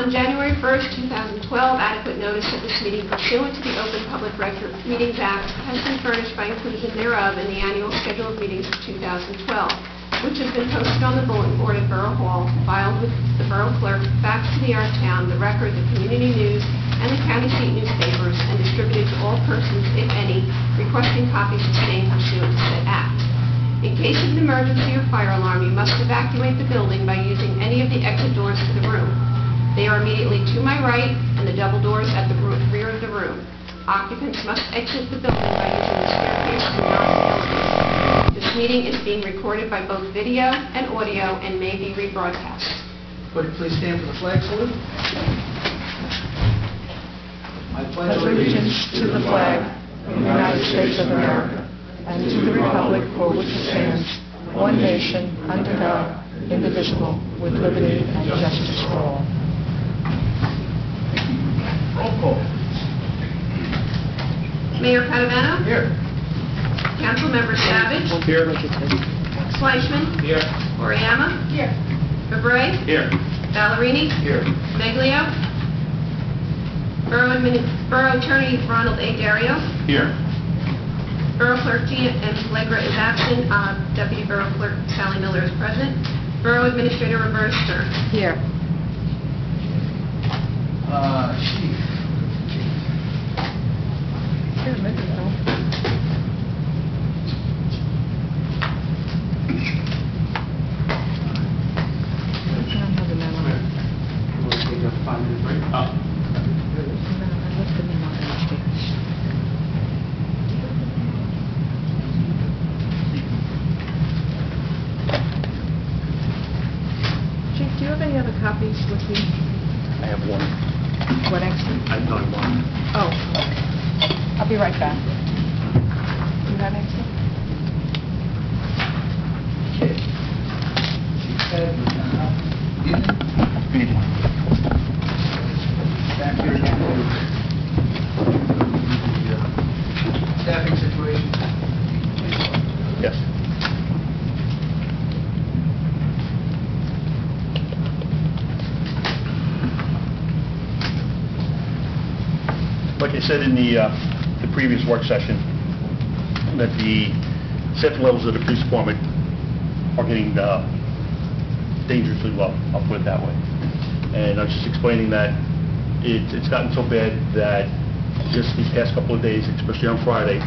On January 1st, 2012, adequate notice of this meeting pursuant to the Open Public Record Meetings Act has been furnished by inclusion thereof in the annual schedule of meetings of 2012, which has been posted on the bulletin board at Borough Hall, filed with the Borough Clerk, faxed to the Town, the Record, the Community News, and the County Seat newspapers, and distributed to all persons, if any, requesting copies of same pursuant to said act. In case of an emergency or fire alarm, you must evacuate the building by using any of the exit doors to the room. They are immediately to my right, and the double doors at the rear of the room. Occupants must exit the building by using the staircase and not the elevator. This meeting is being recorded by both video and audio and may be rebroadcast. Would you please stand for the flag salute? I pledge allegiance to the flag of the United States of America and to the republic for which it stands, one nation, under God, indivisible, with liberty and justice for all. Roll call. Mayor Padavano? Here. Councilmember Savage? Here. Fleischman? Here. Oriama? Here. Fabre? Here. Ballerini? Here. Meglio? Borough Attorney Ronald A. Dario? Here. Borough Clerk Tina M. Flegra is absent. Deputy Borough Clerk Sally Miller is present. Borough Administrator Roberta Stern. Here. Chief. Here, maybe so. I don't have the memo. We'll take a 5-minute break. No, I left the memo downstairs. Chief, do you have any other copies with you? I have one. What, extra? I've done one. Oh, I'll be right back. Do you have extra? Chief said, evening. Back here again. Staffing situation. Yes. Like I said in the previous work session, that the staffing levels of the police department are getting dangerously low, I'll put it that way. And I was just explaining that it's gotten so bad that just these past couple of days, especially on Friday,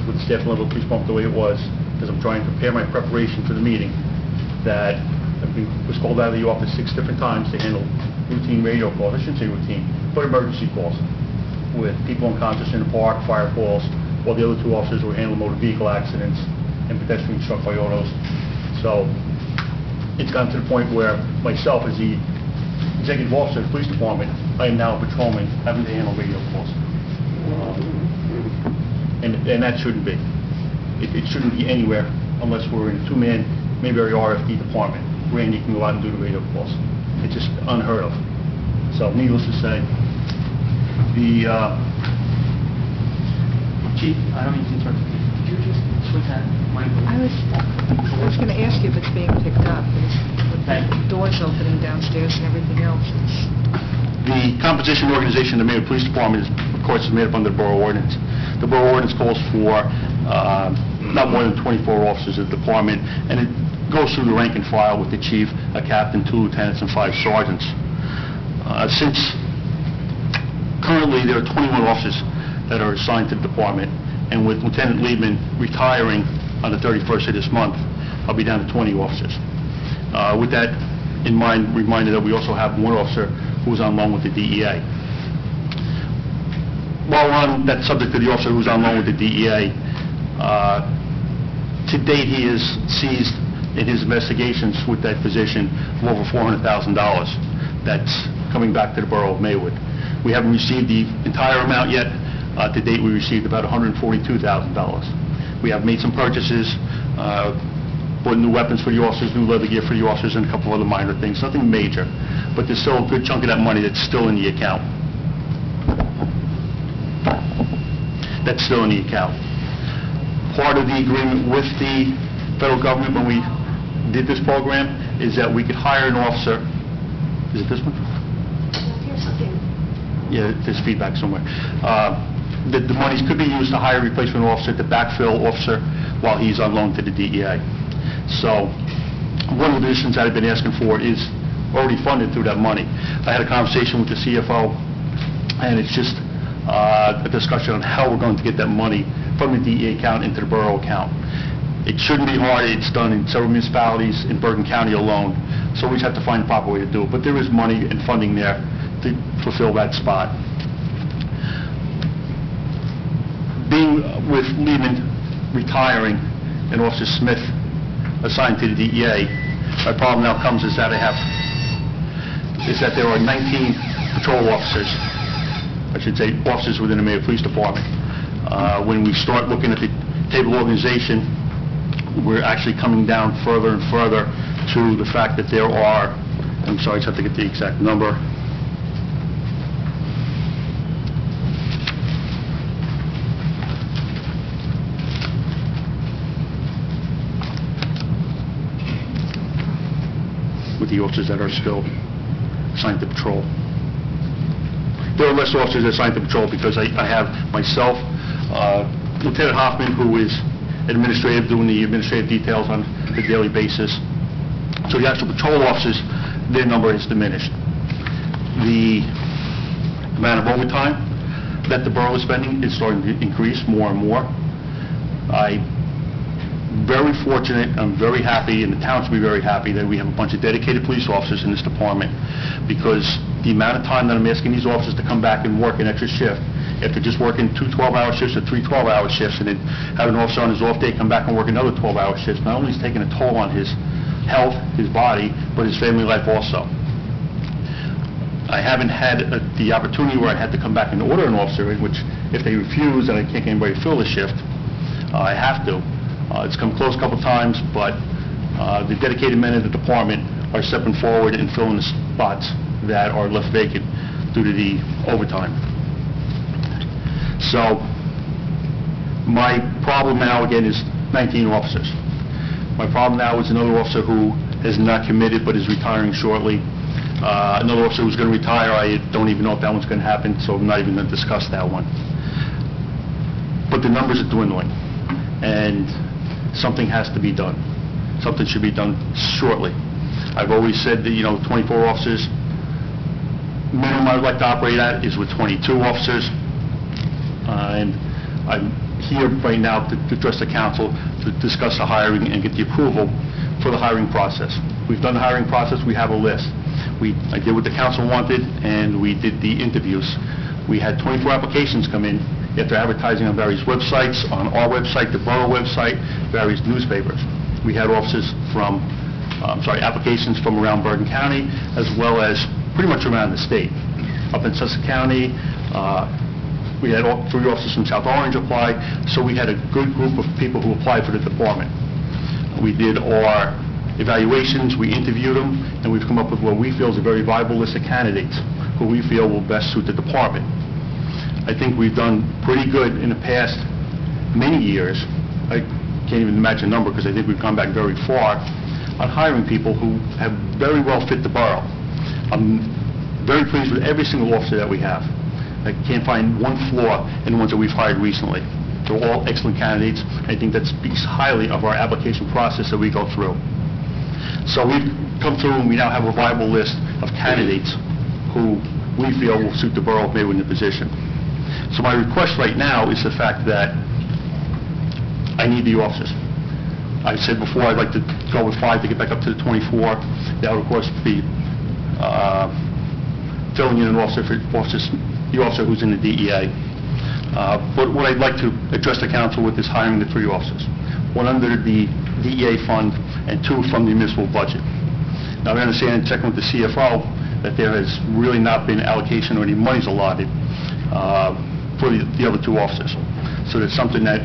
with the staffing level of the police department the way it was, because I'm trying to prepare my preparation for the meeting, that I was called out of the office 6 different times to handle routine radio calls. I shouldn't say routine, but emergency calls, with people unconscious in the park, fire calls, while the other 2 officers were handling motor vehicle accidents and pedestrians struck by autos. So it's gotten to the point where myself, as the executive officer of the police department, I am now a patrolman having to handle radio calls. And that shouldn't be. It shouldn't be anywhere unless we're in a 2-man, maybe our RFD department. Randy can go out and do the radio calls. It's just unheard of. So needless to say, the Chief, I don't mean to interrupt you. Could you just switch that mic? I was going to ask you if it's being picked up. With the doors opening downstairs and everything else. The composition and organization of the Maywood Police Department, of course, is made up under the Borough Ordinance. The Borough Ordinance calls for not more than 24 officers of the department, and it goes through the rank and file with the chief, a captain, 2 lieutenants, and 5 sergeants. Currently, there are 21 officers that are assigned to the department, and with Lieutenant Liebman retiring on the 31st of this month, I'll be down to 20 officers. With that in mind, reminded that we also have 1 officer who's on loan with the DEA. While on that subject of the officer who's on loan with the DEA, to date he has seized in his investigations with that position of over $400,000. That's coming back to the borough of Maywood. We haven't received the entire amount yet. To date, we received about $142,000. We have made some purchases, bought new weapons for the officers, new leather gear for the officers, and a couple other minor things. Nothing major, but there's still a good chunk of that money that's still in the account. That's still in the account. Part of the agreement with the federal government when we did this program is that we could hire an officer. Is it this one? Yeah, there's feedback somewhere. The monies could be used to hire a replacement officer to backfill officer while he's on loan to the DEA. So one of the positions that I've been asking for is already funded through that money. I had a conversation with the CFO, and it's just a discussion on how we're going to get that money from the DEA account into the borough account. It shouldn't be hard. It's done in several municipalities in Bergen County alone, so we just have to find the proper way to do it. But there is money and funding there to fulfill that spot. Being with Lehman retiring and Officer Smith assigned to the DEA, my problem now comes is that there are 19 patrol officers, I should say officers within the Maywood Police Department. When we start looking at the table organization, we're actually coming down further and further to the fact that there are, I'm sorry, I just have to get the exact number. With the officers that are still assigned to patrol. There are less officers assigned to patrol because I have myself, Lieutenant Hoffman, who is administrative, doing the administrative details on a daily basis. So the actual patrol officers, their number is diminished. The amount of overtime that the borough is spending is starting to increase more and more. I'm very fortunate, I'm very happy, and the town should be very happy that we have a bunch of dedicated police officers in this department, because the amount of time that I'm asking these officers to come back and work an extra shift, after just working 2 12-hour shifts or 3 12-hour shifts, and then have an officer on his off day come back and work another 12-hour shift, not only is taking a toll on his health, his body, but his family life also. I haven't had the opportunity where I had to come back and order an officer in, which if they refuse and I can't get anybody to fill the shift, I have to. It's come close a couple times, but the dedicated men in the department are stepping forward and filling the spots that are left vacant due to the overtime. So my problem now, again, is 19 officers. My problem now is another officer who is not committed but is retiring shortly. Another officer who's going to retire, I don't even know if that one's going to happen, so I'm not even going to discuss that one. But the numbers are dwindling, and something has to be done. Something should be done shortly. I've always said that, 24 officers, minimum I would like to operate at is with 22 officers. And I'm here right now to address the council to discuss the hiring and get the approval for the hiring process. We've done the hiring process, we have a list. I did what the council wanted, and we did the interviews. We had 24 applications come in after advertising on various websites, on our website, the borough website, various newspapers. We had officers from, applications from around Bergen County, as well as pretty much around the state. Up in Sussex County, we had 3 officers from South Orange apply, so we had a good group of people who applied for the department. We did our evaluations, we interviewed them, and we've come up with what we feel is a very viable list of candidates who we feel will best suit the department. I think we've done pretty good in the past many years. I can't even imagine a number because I think we've gone back very far on hiring people who have very well fit the borough. I'm very pleased with every single officer that we have. I can't find one flaw in the ones that we've hired recently. They're all excellent candidates. I think that speaks highly of our application process that we go through. So we've come through and we now have a viable list of candidates who we feel will suit the borough of Maywood in the position. So my request right now is the fact that I need the officers. I said before I'd like to go with 5 to get back up to the 24. That would, of course, be filling in an officer for the officer who's in the DEA. But what I'd like to address the council with is hiring the 3 officers. 1 under the DEA fund and 2 from the municipal budget. Now I understand, checking with the CFO, that there has really not been allocation or any monies allotted for the other 2 officers. So that's something that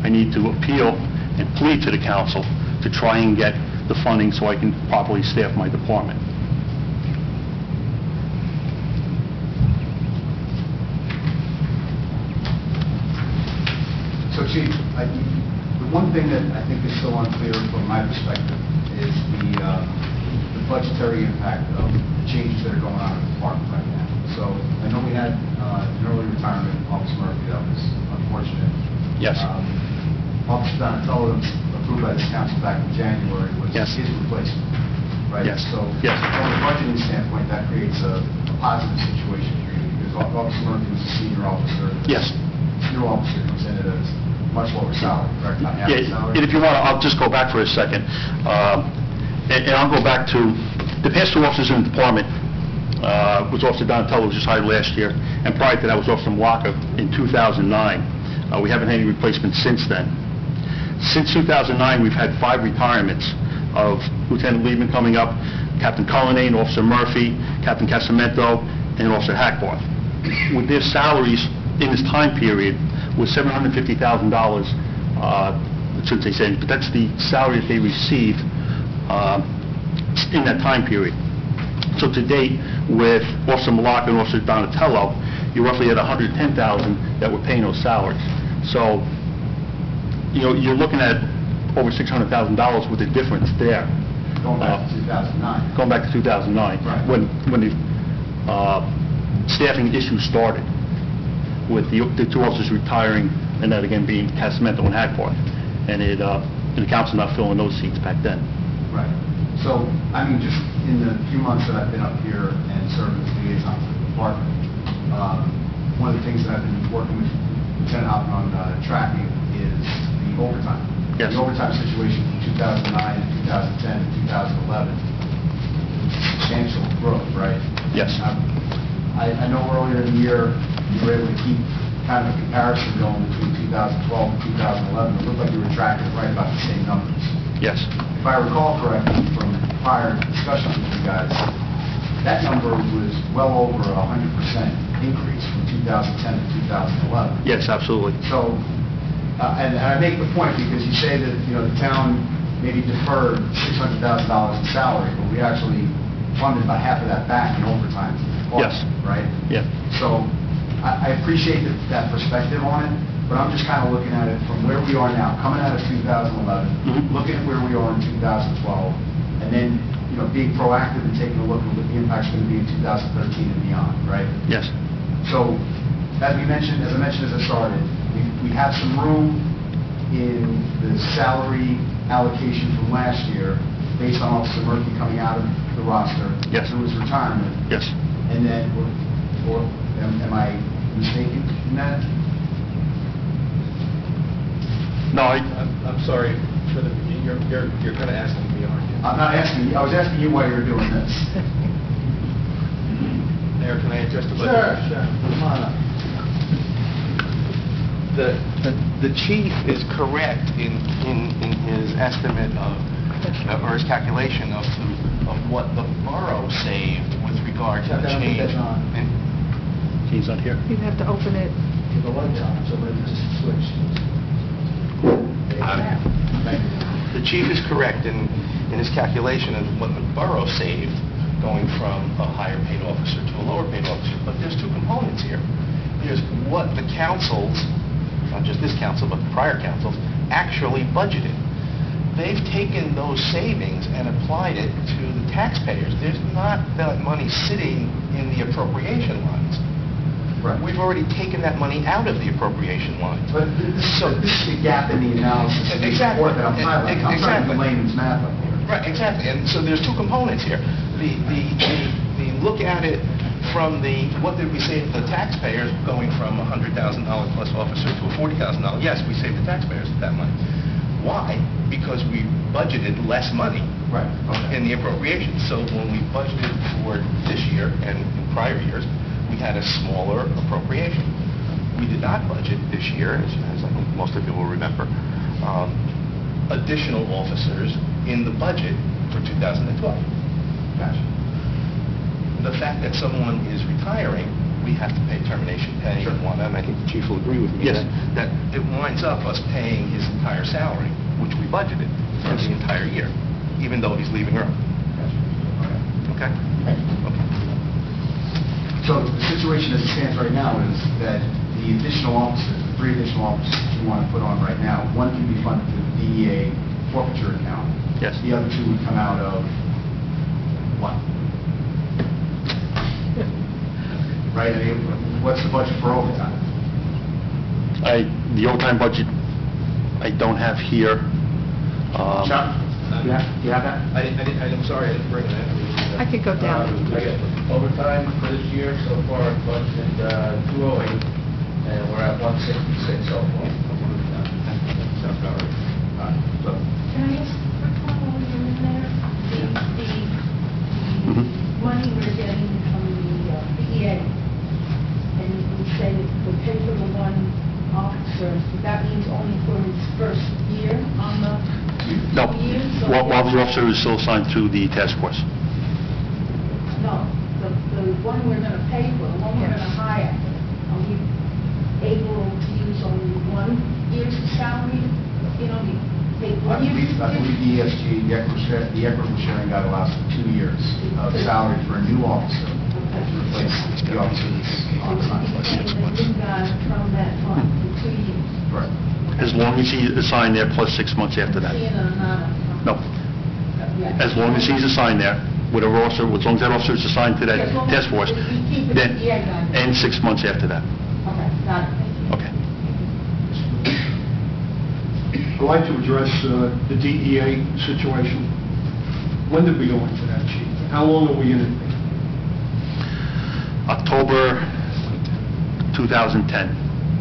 I need to appeal and plead to the council to try and get the funding so I can properly staff my department. So, Chief, the one thing that I think is still unclear from my perspective is the budgetary impact of the changes that are going on in the department right now. So So I know we had an early retirement, Officer Murphy, that was unfortunate. Yes. Officer Donatello, approved by this council back in January, was Yes. his replacement, right? Yes. So Yes. from a budgeting standpoint, that creates a positive situation for you, because Officer Murphy was a senior officer. Yes. New officer comes in at a much lower salary, correct? Not half the Yeah, salary? and if you want, I'll just go back for a second. And I'll go back to the past two officers in the department, was Officer Donatello, who was just hired last year, and prior to that was Officer Malacca in 2009. We haven't had any replacements since then. Since 2009, we've had 5 retirements of Lieutenant Liebman coming up, Captain Cullinane, Officer Murphy, Captain Casamento, and Officer Hackbarth. With their salaries in this time period was $750,000, I shouldn't say savings, but that's the salary that they received in that time period. So to date, with Officer Malacca and Officer Donatello, you're roughly at $110,000 that we're paying those salaries. So, you know, you're looking at over $600,000 with a difference there. Going back to 2009. Going back to 2009, Right. when the staffing issue started, with the 2 officers retiring, and that again being Casamento and Hackbarth, and the council not filling those seats back then. Right. So, I mean, just in the few months that I've been up here and served as liaison to the department, one of the things that I've been working with Lieutenant Hoffman on tracking is the overtime. Yes. The overtime situation from 2009 to 2010 to 2011, substantial growth, right? Yes. I know earlier in the year, you were able to keep kind of a comparison going between 2012 and 2011. It looked like you were tracking right about the same numbers. Yes. If I recall correctly from prior discussions with you guys, that number was well over 100% increase from 2010 to 2011. Yes, absolutely. So, and I make the point because you say that, you know, the town maybe deferred $600,000 in salary, but we actually funded about half of that back in overtime. Yes. Right? Yeah. So, I appreciate that perspective on it, but I'm just kind of looking at it from where we are now, coming out of 2011, looking at where we are in 2012, and then, you know, being proactive and taking a look at what the impact's going to be in 2013 and beyond, right? Yes. So, as I mentioned as I started, we have some room in the salary allocation from last year based on Officer Murphy coming out of the roster Yes. through his retirement. Yes. And then, or am I mistaken in that? No, I'm sorry, you're kind of asking me, aren't you? I'm not asking you, I was asking you why you were doing this. Mayor, can I address the budget? Sure. Come on up. The chief is correct in his estimate of, or his calculation of what the borough saved with regard to the I don't think change. that's on. he's not here. You'd have to open it. The light's on, so maybe just switch. Thank you. The chief is correct in his calculation of what the borough saved going from a higher paid officer to a lower paid officer. But there's 2 components here. There's what the councils, not just this council, but the prior councils, actually budgeted. They've taken those savings and applied it to the taxpayers. There's not that money sitting in the appropriation lines. Right. We've already taken that money out of the appropriation lines. But this is the gap in the analysis of the Exactly. report that I'm highlighting. I'm trying to do Exactly. layman's math up here. Right, exactly. And so there's 2 components here. The look at it from what did we save the taxpayers going from a $100,000 plus officer to a $40,000. Yes, we saved the taxpayers that money. Why? Because we budgeted less money Right. in the appropriations. So when we budgeted for this year and in prior years, we had a smaller appropriation. We did not budget this year, as I think most of you will remember, additional officers in the budget for 2012. Gotcha. The fact that someone is retiring, we have to pay termination pay Sure. and whatnot. I think the chief will agree with me Yes. that it winds up us paying his entire salary, which we budgeted for the entire year, even though he's leaving early. Gotcha. Okay? Okay. So the situation as it stands right now is that the additional officers, the 3 additional officers that you want to put on right now, one can be funded through the DEA forfeiture account. Yes. The other 2 would come out of what? right? I mean, what's the budget for overtime? The overtime budget, I don't have here. Chuck, you have that? I'm sorry, I didn't bring it in. I could go down. I got overtime for this year so far, budgeted 208, and we're at 166 so far. Sounds about right. All right, so, Can I ask a quick one while you're in there? The money we're getting from the PEA, and you say that we pay for the one officer, that means only for his first year on the No, 2 years? while the officer is still assigned to the task force. No, the one we're going to pay for, the one we're going to hire, are we able to use only 1 year's salary? You know, we pay 1 year's? I believe the ESG, the equitable sharing guide allows for 2 years of salary for a new officer to replace the officer that's on contract. And the new guy from that fund for 2 years? Correct. As long as he's assigned there, plus 6 months after that. Seeing or not? No. As long as he's assigned there, whatever officer, as long as that officer is assigned to that task force, then, and 6 months after that. Okay, got it. Okay. I'd like to address the DEA situation. When did we go into that, Chief? How long are we in it? October 2010,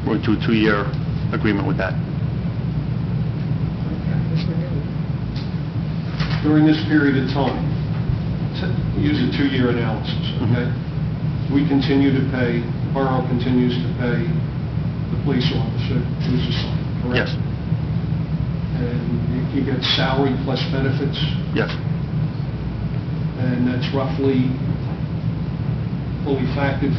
we're into a 2-year agreement with that. During this period of time, use a 2-year analysis, okay? We continue to pay, the borough continues to pay the police officer who's assigned, correct? Yes, And you get salary plus benefits, yes. and that's roughly fully factored.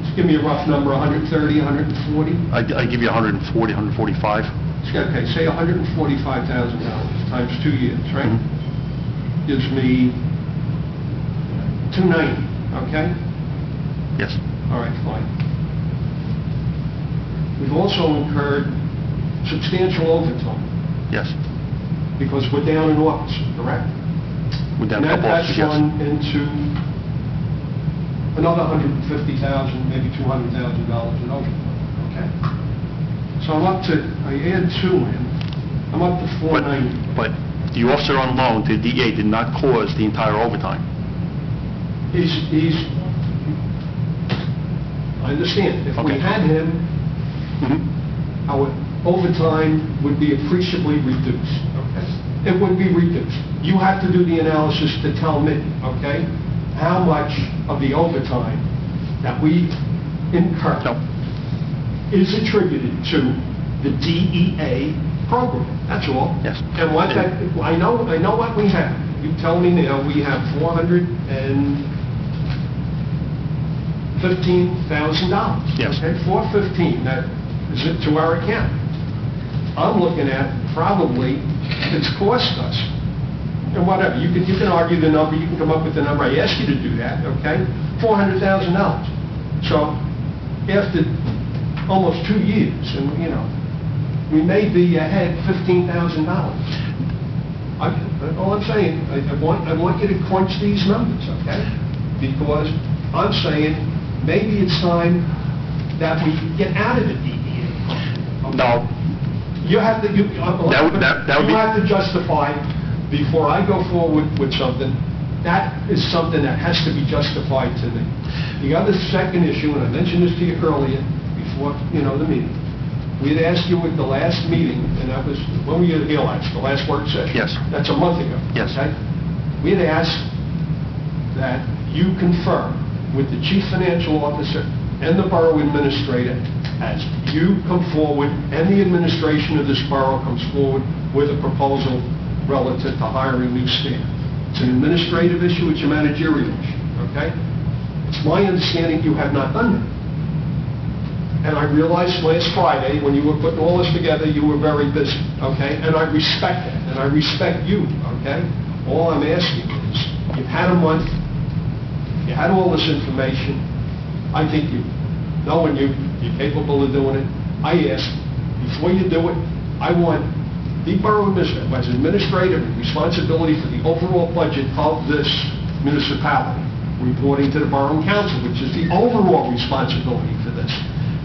Just give me a rough number, 130, 140? I give you 140, 145. Okay, say $145,000 times 2 years, right? Gives me $290, okay? Yes, All right, fine. We've also incurred substantial overtime yes. because we're down an officer, correct? We're down And a couple that's officers, yes. run into another $150,000, maybe $200,000 in overtime, okay? So I'm up to, I add 2 in, I'm up to $490. But the officer on loan to the DEA did not cause the entire overtime. I understand. If we Okay. had him, Mhm. our overtime would be appreciably reduced, okay? It would be reduced. You have to do the analysis to tell me, okay, how much of the overtime that we incur No. is attributed to the DEA program. That's all. Yes. And what that, I know what we have. You tell me now, we have $415,000. Yes. Okay, 415, that is it to our account. I'm looking at probably it's cost us, and whatever, you can argue the number, you can come up with the number, I asked you to do that, okay? $400,000. So, after almost 2 years, and, we may be ahead $15,000. All I'm saying, I want you to crunch these numbers, okay? Because I'm saying, maybe it's time that we get out of the DEA. No, You have to, That would be- you have to justify, before I go forward with something, that is something that has to be justified to me. The other second issue, and I mentioned this to you earlier, before, the meeting, we had asked you at the last meeting, and that was, when were you here last, the last work session? Yes. That's a month ago. Yes. Okay? We had asked that you confirm with the chief financial officer and the borough administrator as you come forward and the administration of this borough comes forward with a proposal relative to hiring new staff. It's an administrative issue, it's a managerial issue, okay? It's my understanding you have not done that. And I realized last Friday, when you were putting all this together, you were very busy, okay? And I respect that, and I respect you, okay? All I'm asking is, you've had a month, you had all this information, I think knowing you're capable of doing it, I ask, before you do it, I want the borough administrator, as administrator, responsibility for the overall budget of this municipality, reporting to the Borough Council, which is the overall responsibility for this,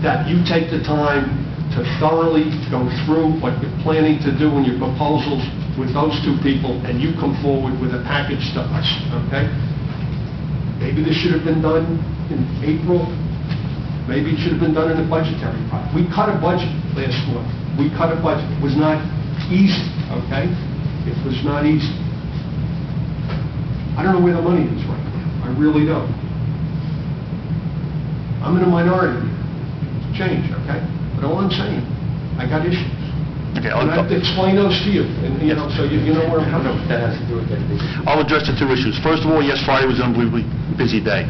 that you take the time to thoroughly go through what you're planning to do in your proposals with those two people, and you come forward with a package to us, okay? Maybe this should have been done in April. Maybe it should have been done in the budgetary process. We cut a budget last month. We cut a budget. It was not easy, okay? It was not easy. I don't know where the money is right now. I really don't. I'm in a minority here. Change, okay? But all I'm saying, I got issues. Okay, And I have to explain those to you, and, you know, so you know where I'm coming from. That has to do with getting busy. I'll address the two issues. First of all, yes, Friday was an unbelievably busy day.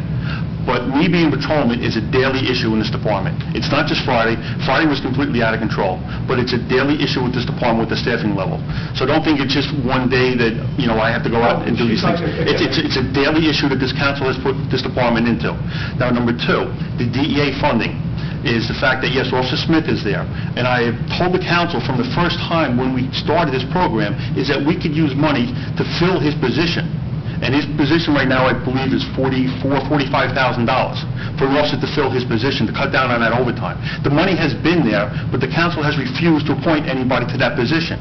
But me being patrolman is a daily issue in this department. It's not just Friday. Friday was completely out of control. But it's a daily issue with this department with the staffing level. So don't think it's just one day that, you know, I have to go out and do these things. It's a daily issue that this council has put this department into. Now, number two, the DEA funding is the fact that, yes, Officer Smith is there. And I have told the council from the first time when we started this program is that we could use money to fill his position. And his position right now, I believe, is $45,000 for an officer to fill his position, to cut down on that overtime. The money has been there, but the council has refused to appoint anybody to that position.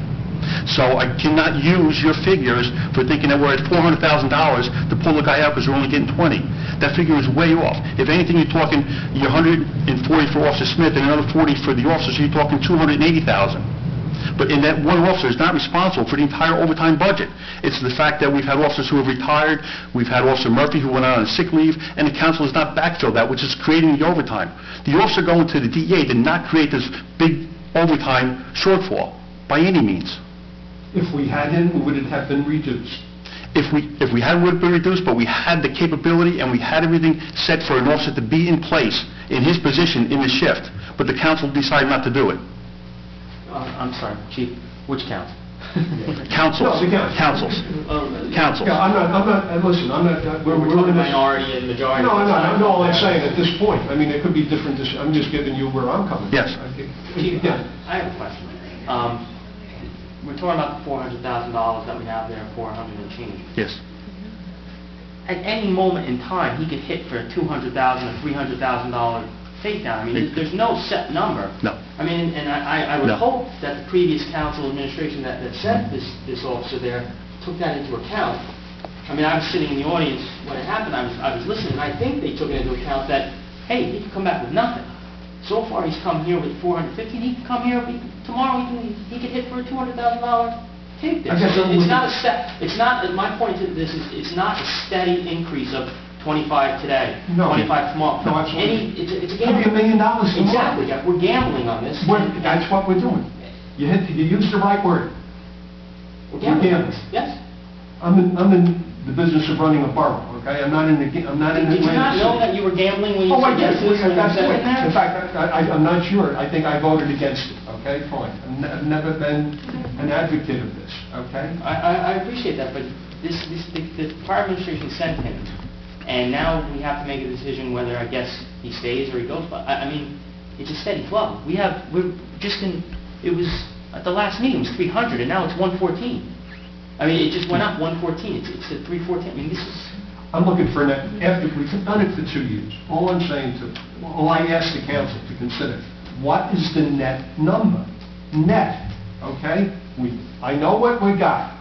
So I cannot use your figures for thinking that we're at $400,000 to pull the guy out because we're only getting 20. That figure is way off. If anything, you're talking your 140 for Officer Smith and another 40 for the officers, so you're talking $280,000. But in that one officer is not responsible for the entire overtime budget. It's the fact that we've had officers who have retired, we've had Officer Murphy who went out on sick leave, and the council has not backfilled that, which is creating the overtime. The officer going to the DEA did not create this big overtime shortfall by any means. If we hadn't, would it have been reduced? If we had, it would have been reduced, but we had the capability and we had everything set for an officer to be in place in his position in the shift, but the council decided not to do it. I'm sorry, Chief, which council? Councils. No, the council. Councils. Councils. Yeah, I'm not, listen, I'm not, we're We're talking in this... minority and majority. No, all I'm saying at this point, I mean, it could be different, I'm just giving you where I'm coming from. Yes. Chief, Yeah. I have a question. We're talking about the $400,000 that we have there, 400 and change. Yes. At any moment in time, he could hit for a $200,000 or $300,000 takedown. I mean, there's no set number. No. I mean, and I would No. hope that the previous council administration that set this officer there took that into account. I mean, I was sitting in the audience when it happened. I was listening, and I think they took it into account that, hey, he could come back with nothing. So far, he's come here with $450. He can come here tomorrow. He could hit for a $200,000 takedown. It's not a set. It's not. My point to this is, it's not a steady increase of 25 today, No. 25 tomorrow. No, absolutely. It's a It could be $1 million tomorrow. Exactly. Yeah, we're gambling on this. That's what we're doing. You used the right word. We're We're gambling. gambling. Yes. I'm in the business of running a borough, okay? I'm not in Did you not know that you were gambling when you Oh, I said did. yes to this and That's you the said way. that? In fact, I'm not sure. I think I voted against it, okay? Fine. I've never been an advocate of this, okay? I appreciate that, but the prior administration sent him, and now we have to make a decision whether, I guess, he stays or he goes. But I mean, it's a steady flow. It was, at the last meeting, it was 300, and now it's 114. I mean, it just went up 114. It's at 314. I mean, this is... I'm looking for net, after we've done it for 2 years, all I'm saying I ask the council to consider, what is the net number? Net, okay? I know what we got,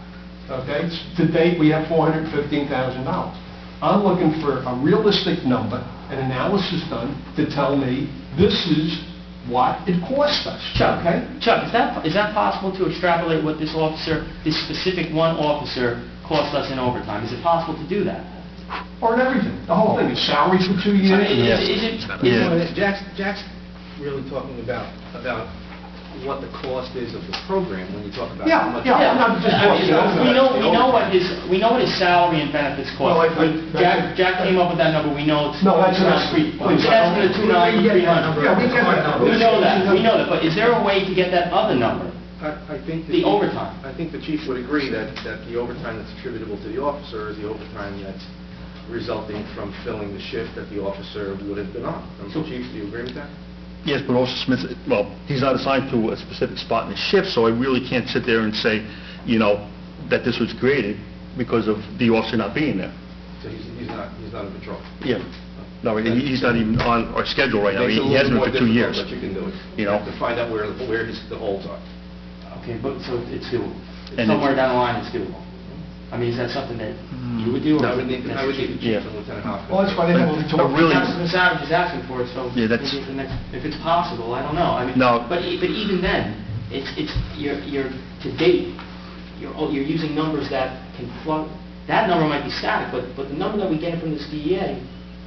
okay? To date, we have $415,000. I'm looking for a realistic number, an analysis done to tell me this is what it cost us, Chuck, okay? Chuck, is that possible to extrapolate what this specific one officer cost us in overtime? Is it possible to do that? Or in everything, the whole thing, is salaries for 2 years? Jack's really talking about what the cost is of the program when you talk about Yeah, how much... yeah, I'm not just talking about We know what his salary and benefits cost. Well, Jack came up with that number. We know it's... No, that's around not- three. please. It's estimate of 290, 300. Yeah, we get that number. We know that, but is there a way to get that other number? I think The overtime. I think the chief would agree that the overtime that's attributable to the officer is the overtime that's resulting from filling the shift that the officer would have been on. Chief, do you agree with that? Yes, but Officer Smith, well, he's not assigned to a specific spot in the shift, so I really can't sit there and say, you know, that this was created because of the officer not being there. So he's not on patrol. Yeah. No, he's not even on our schedule right now. Makes it a He hasn't little been for 2 more years. difficult, but you can do it. You know? To find out where the holes are. Okay, but, so it's doable. And Somewhere it's- down the line, it's doable. I mean, is that something that you would do? or I would need the chief Yeah. and Lieutenant Hopkins. Well, that's why they have to But talk. really- Councilman Savage is asking for it, so Yeah, that's- maybe the next, if it's possible, I don't know. I mean, No. but even then, you're to date, you're using numbers that can that number might be static, but the number that we get from this DEA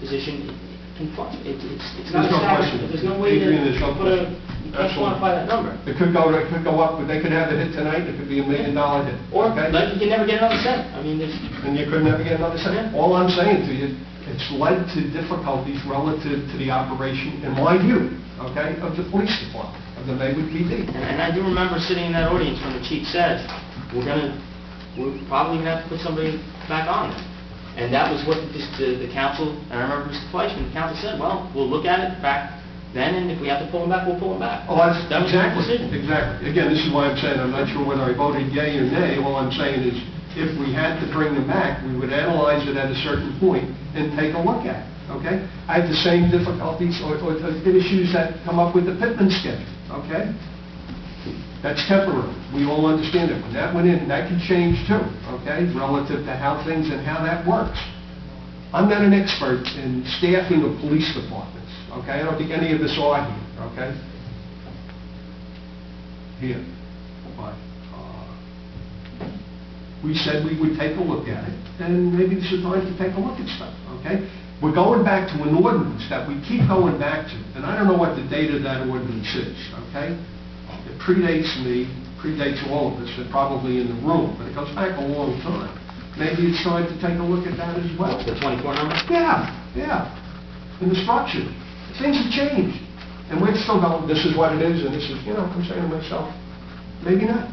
position can fluctuate. It's not There's no static. question. There's no way Adrian, there's no to put a, question. you can't Absolutely. quantify that number. It could go up, but they could have a hit tonight, it could be $1 million hit. Or, okay? like, you can never get another cent. I mean, there's, And you could never get another cent. Yeah. All I'm saying to you, it's led to difficulties relative to the operation, in my view, okay, of the police department, of the Maywood PD. and I do remember sitting in that audience when the chief said, we're probably gonna have to put somebody back on it. And that was what the council, and I remember Mr. Fleischman, the council said, well, we'll look at it back then, and if we have to pull him back, we'll pull him back. Oh, that's That was the exactly, decision. exactly. Again, this is why I'm saying, I'm not sure whether I voted yea or nay. All I'm saying is, if we had to bring them back, we would analyze it at a certain point and take a look at it, okay? I have the same difficulties or issues that come up with the Pittman schedule, okay? That's temporary. We all understand it. When that went in, that could change too, okay, relative to how things and how that works. I'm not an expert in staffing of police departments, okay? I don't think any of us are here, okay? Here. But we said we would take a look at it, and maybe this is time to take a look at stuff, okay? We're going back to an ordinance that we keep going back to, and I don't know what the date of that ordinance is, okay? It predates me, predates all of us, and probably in the room, but it goes back a long time. Maybe it's time to take a look at that as well. The 24 number? Yeah. In the structure. Things have changed. And we're still going, this is what it is, and this is, I'm saying to myself, maybe not.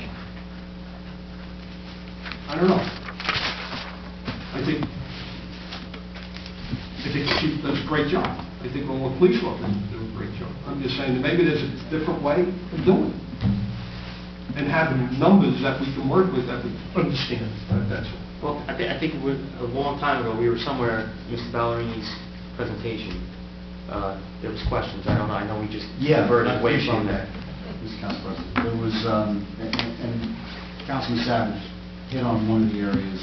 I don't know. I think the chief does a great job. I think all the police officers do a great job. I'm just saying that maybe there's a different way of doing it. And having numbers that we can work with that we understand. That's all. Well, I think a long time ago, we were somewhere, Mr. Ballerini's presentation, there was questions, I don't know, I know we just diverted away from that. Mr. Council President. There was, and Councilman Savage hit on one of the areas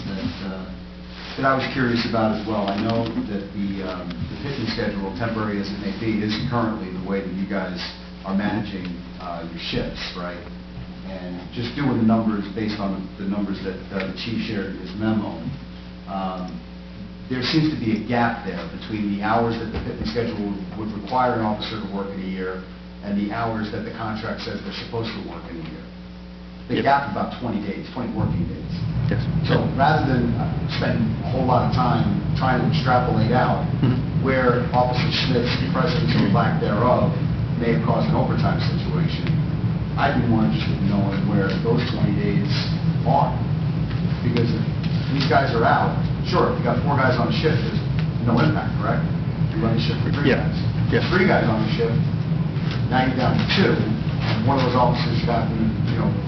that I was curious about as well. I know that the Pittman schedule, temporary as it may be, is currently the way that you guys are managing your shifts, right? And just doing the numbers based on the numbers that the chief shared in his memo, there seems to be a gap there between the hours that the Pittman schedule would require an officer to work in a year and the hours that the contract says they're supposed to work in a year. The Yep. gap is about 20 days, 20 working days. Yes. So rather than spend a whole lot of time trying to extrapolate out where Officer Smith's presence or lack thereof may have caused an overtime situation, I'd be more interested in knowing where those 20 days are. Because if these guys are out, sure, if you got 4 guys on a shift, there's no impact, correct? You run a shift for 3 Yeah. guys. Yeah. 3 guys on the shift, now you're down to 2, and one of those officers gotten,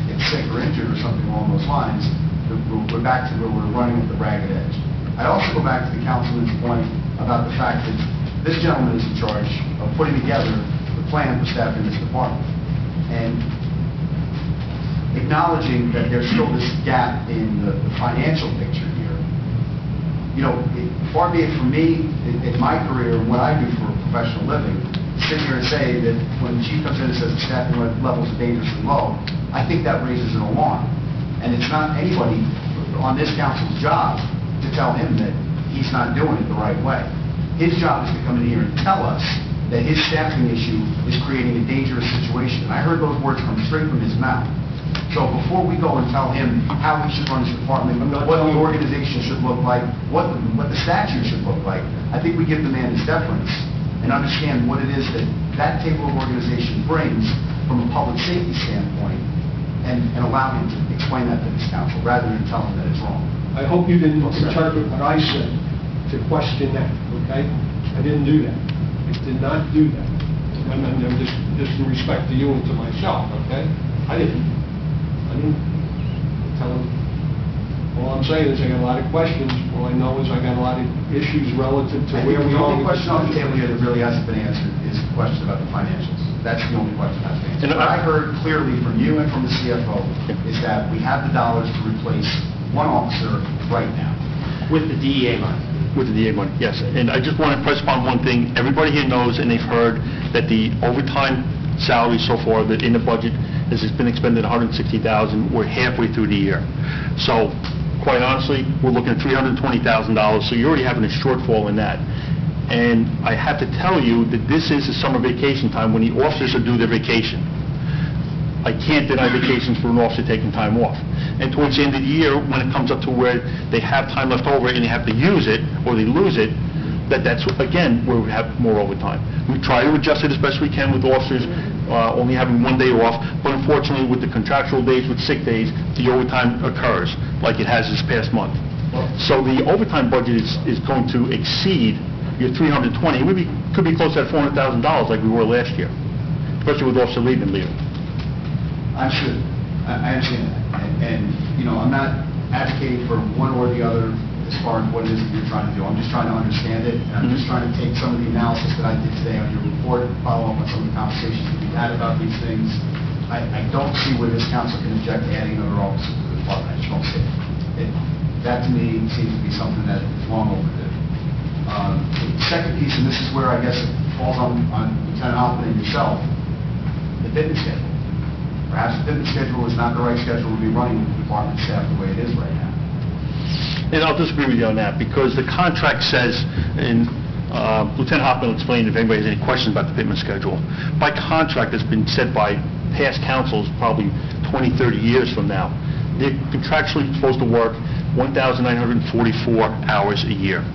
get sick or injured or something along those lines, we're back to where we're running at the ragged edge. I'd also go back to the councilman's point about the fact that this gentleman is in charge of putting together the plan for staffing this department. And acknowledging that there's still this gap in the financial picture here, far be it from me, in my career and what I do for a professional living, sit here and say that when the chief comes in and says the staffing levels are dangerously low, I think that raises an alarm. And it's not anybody on this council's job to tell him that he's not doing it the right way. His job is to come in here and tell us that his staffing issue is creating a dangerous situation. And I heard those words come straight from his mouth. So before we go and tell him how he should run his department, what the organization should look like, what the statute should look like, I think we give the man his deference and understand what it is that table of organization brings from a public safety standpoint and allow him to explain that to this council rather than tell him that it's wrong. I hope you didn't interpret what I said to question that, okay? I didn't do that. I did not do that. And I'm just in respect to you and to myself, okay? I didn't tell him. All I'm I'm saying is I got a lot of questions. All I know is I got a lot of issues relative to And where we the are. only with question on the table here that really hasn't been answered is the question about the financials. That's the only question that's been answered. And What I heard clearly from you and from the CFO is that we have the dollars to replace one officer right now. With the DEA money. With the DA money, yes. And I just want to press upon one thing. Everybody here knows and they've heard that the overtime salary so far that in the budget has been expended $160,000. We're halfway through the year. So quite honestly, we're looking at $320,000. So you're already having a shortfall in that. And I have to tell you that this is the summer vacation time when the officers are due their vacation. I can't deny vacations for an officer taking time off. And towards the end of the year, when it comes up to where they have time left over and they have to use it or they lose it, that's, again, where we have more overtime. We try to adjust it as best we can with officers only having one day off, but unfortunately with the contractual days, with sick days, the overtime occurs, like it has this past month. So the overtime budget is going to exceed your 320. It could be close to that $400,000 like we were last year, especially with Officer Levin leaving. I understand that. And, you know, I'm not advocating for one or the other as far as what it is that you're trying to do. I'm just trying to understand it, and I'm just trying to take some of the analysis that I did today on your report, follow up on some of the conversations that we've had about these things. I don't see where this council can object to adding another officer to the department. I just don't see it. That, to me, seems to be something that is long overdue. The second piece, and this is where I guess it falls on Lieutenant Hoffman and yourself, the fitness schedule. Perhaps the fitness schedule is not the right schedule to be running with the department staff the way it is right now. And I'll disagree with you on that, because the contract says, and Lieutenant Hoffman will explain if anybody has any questions about the Pittman schedule. By contract, it's been said by past councils, probably 20, 30 years from now, they're contractually supposed to work 1,944 hours a year,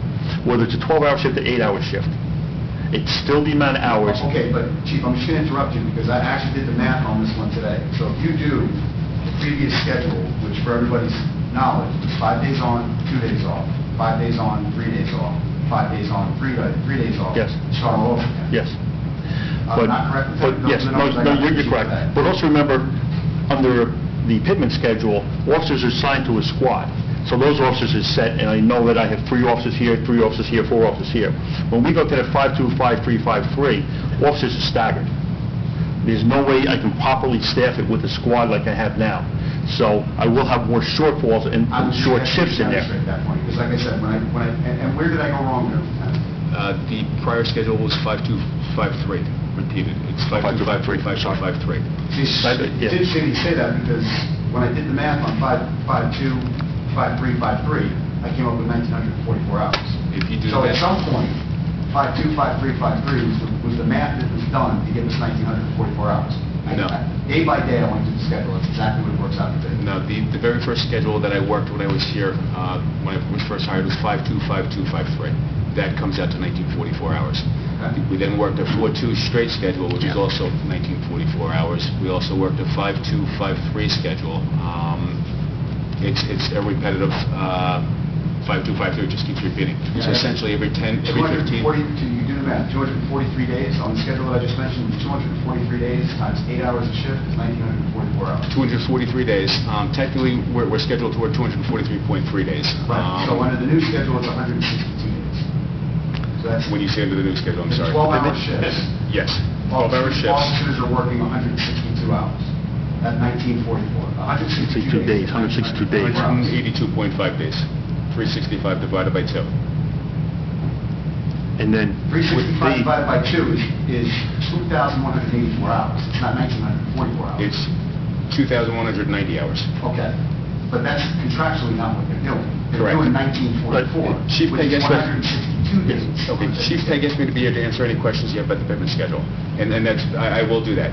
whether it's a 12-hour shift or 8-hour shift. It's still the amount of hours. Okay, but Chief, I'm just going to interrupt you because I actually did the math on this one today. So if you do the previous schedule, which for everybody's knowledge was 5 days on, 2 days off, 5 days on, 3 days off, 5 days on, 3 days off. Yes. Start all over again. Yes. I'm not correct with that? But yes, no, you're correct. But also remember, under the Pittman schedule, officers are assigned to a squad. So those officers are set, and I know that I have 3 officers here, 3 officers here, 4 officers here. When we go to the 5-2, 5-3, 5-3, officers are staggered. There's no way I can properly staff it with a squad like I have now. So I will have more shortfalls and short shifts in there. That point, because like I said, and where did I go wrong there, Lieutenant? The prior schedule was 5-2, 5-3, repeated. It's 5-2, 5-3, 5-2, 5-3. You did say that because when I did the math on 5-2, 5-3, 5-3, I came up with 1,944 hours. If you do so that, at some point, 5-2, 5-3, 5-3 was the math that was done to give us 1,944 hours. No. Day by day, I went through the schedule. That's exactly what it works out to be. No, the very first schedule that I worked when I was here, when I was first hired, was 5-2, 5-2, 5-3. That comes out to 1,944 hours. Okay. We then worked a 4-2 straight schedule, which is also 1,944 hours. We also worked a 5-2, 5-3 schedule. It's a repetitive 5-2, 5-3, it just keeps repeating. Yeah. So essentially every 10, every 15... You do the math, 243 days on the schedule that I just mentioned, 243 days times 8 hours a shift is 1,944 hours. 243 days. Technically, we're scheduled to work 243.3 days. Right. So under the new schedule, it's 162 days. So that's When you say under the new schedule, I'm sorry. 12-hour shifts. Yes, 12-hour shifts. Officers are working 162 hours. At 1944. 162 days. 162 days. 182.5 days. 365 divided by 2. And then 365 divided by 2 is 2,184 hours. It's not 1,944 hours. It's 2,190 hours. Okay. But that's contractually not what they're doing. They're Correct. doing 1944, Chief which Pegg, is yes, 162 days. Okay, Chief Pegg asked me to be here to answer any questions you have about the Pittman schedule. And that's, I will do that.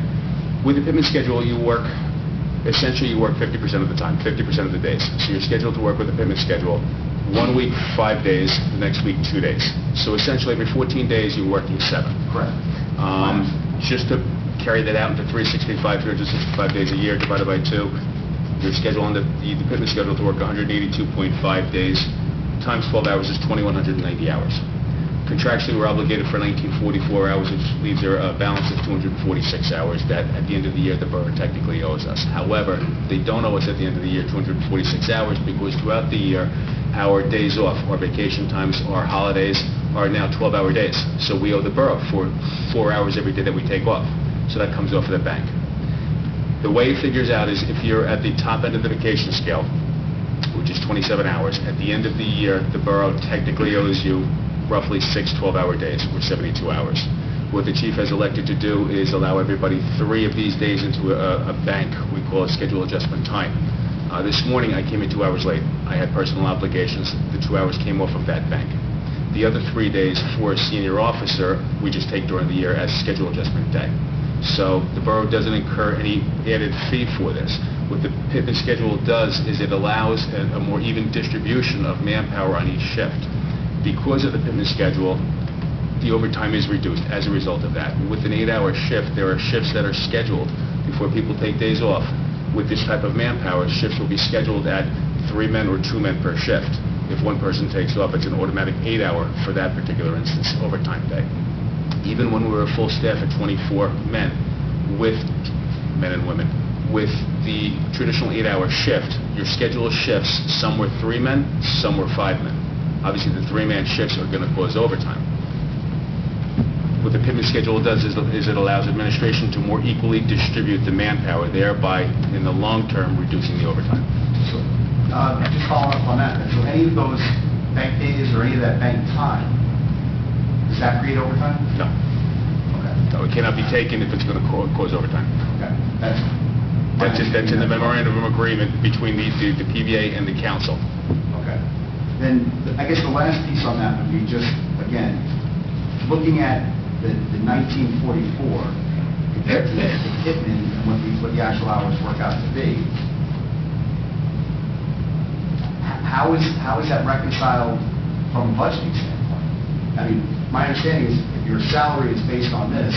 With the Pittman schedule, essentially you work 50% of the time, 50% of the days. So you're scheduled to work with the Pittman schedule. 1 week, 5 days, the next week, 2 days. So essentially every 14 days you're working 7. Correct. Just to carry that out into 365 days a year divided by 2, you're scheduled on the Pittman schedule to work 182.5 days, times 12 hours is 2,190 hours. Contractually, we're obligated for 1944 hours, which leaves there a balance of 246 hours that at the end of the year the borough technically owes us. However, they don't owe us at the end of the year 246 hours because throughout the year our days off, our vacation times, our holidays are now 12-hour days. So we owe the borough for 4 hours every day that we take off. So that comes off of the bank. The way it figures out is if you're at the top end of the vacation scale, which is 27 hours, at the end of the year the borough technically owes you roughly 6 12-hour days, or 72 hours. What the chief has elected to do is allow everybody 3 of these days into a bank we call a schedule adjustment time. This morning I came in 2 hours late. I had personal obligations. The 2 hours came off of that bank. The other 3 days for a senior officer we just take during the year as schedule adjustment day. So the borough doesn't incur any added fee for this. What the Pittman schedule does is it allows a more even distribution of manpower on each shift. Because of the Pittman schedule, the overtime is reduced as a result of that. With an 8-hour shift, there are shifts that are scheduled before people take days off. With this type of manpower, shifts will be scheduled at 3 men or 2 men per shift. If one person takes off, it's an automatic 8-hour for that particular instance overtime day. Even when we were a full staff at 24 men, with men and women, with the traditional 8-hour shift, your schedule shifts. Some were 3 men, some were 5 men. Obviously, the 3-man shifts are going to cause overtime. What the Pittman schedule does is it allows administration to more equally distribute the manpower, thereby, in the long term, reducing the overtime. So, just following up on that, so any of those bank days or any of that bank time, does that create overtime? No. Okay. No, it cannot be taken if it's going to cause overtime. Okay. That's in the memorandum of agreement between the PBA and the council. Okay. Then, I guess the last piece on that would be just, again, looking at the 1944 compared to the Pittman and what the actual hours work out to be, how is that reconciled from a budgeting standpoint? I mean, my understanding is if your salary is based on this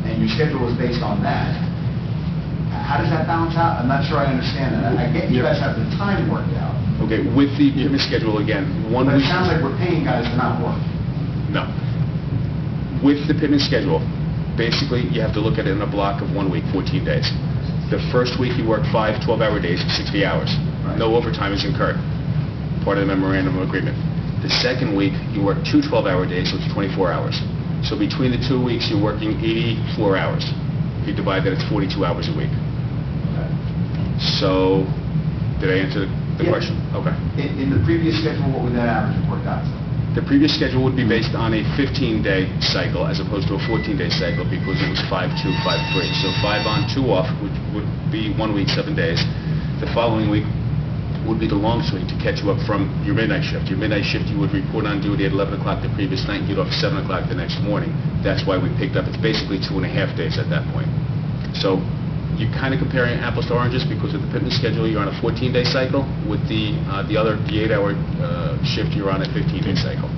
and your schedule is based on that, how does that balance out? I'm not sure I understand that. I get you guys have the time worked out. Okay, with the Pittman schedule, again, one But it week... sounds like we're paying guys to not work. No. With the Pittman schedule, basically, you have to look at it in a block of 1 week, 14 days. The first week you work 5 12-hour days, 60 hours. Right. No overtime is incurred, part of the memorandum of agreement. The second week, you work 2 12-hour days, so it's 24 hours. So between the 2 weeks, you're working 84 hours. If you divide that, it's 42 hours a week. Okay. So, did I answer the Yeah. question? Okay. In the previous schedule, what would that average have worked out to? The previous schedule would be based on a 15-day cycle as opposed to a 14-day cycle because it was 5-2, 5-3. So 5 on, 2 off would be 1 week, 7 days. The following week would be the long swing to catch you up from your midnight shift. Your midnight shift, you would report on duty at 11 o'clock the previous night and get off 7 o'clock the next morning. That's why we picked up. It's basically 2.5 days at that point. So you're kind of comparing apples to oranges because with the Pittman schedule, you're on a 14-day cycle. With the 8-hour shift, you're on a 15-day cycle.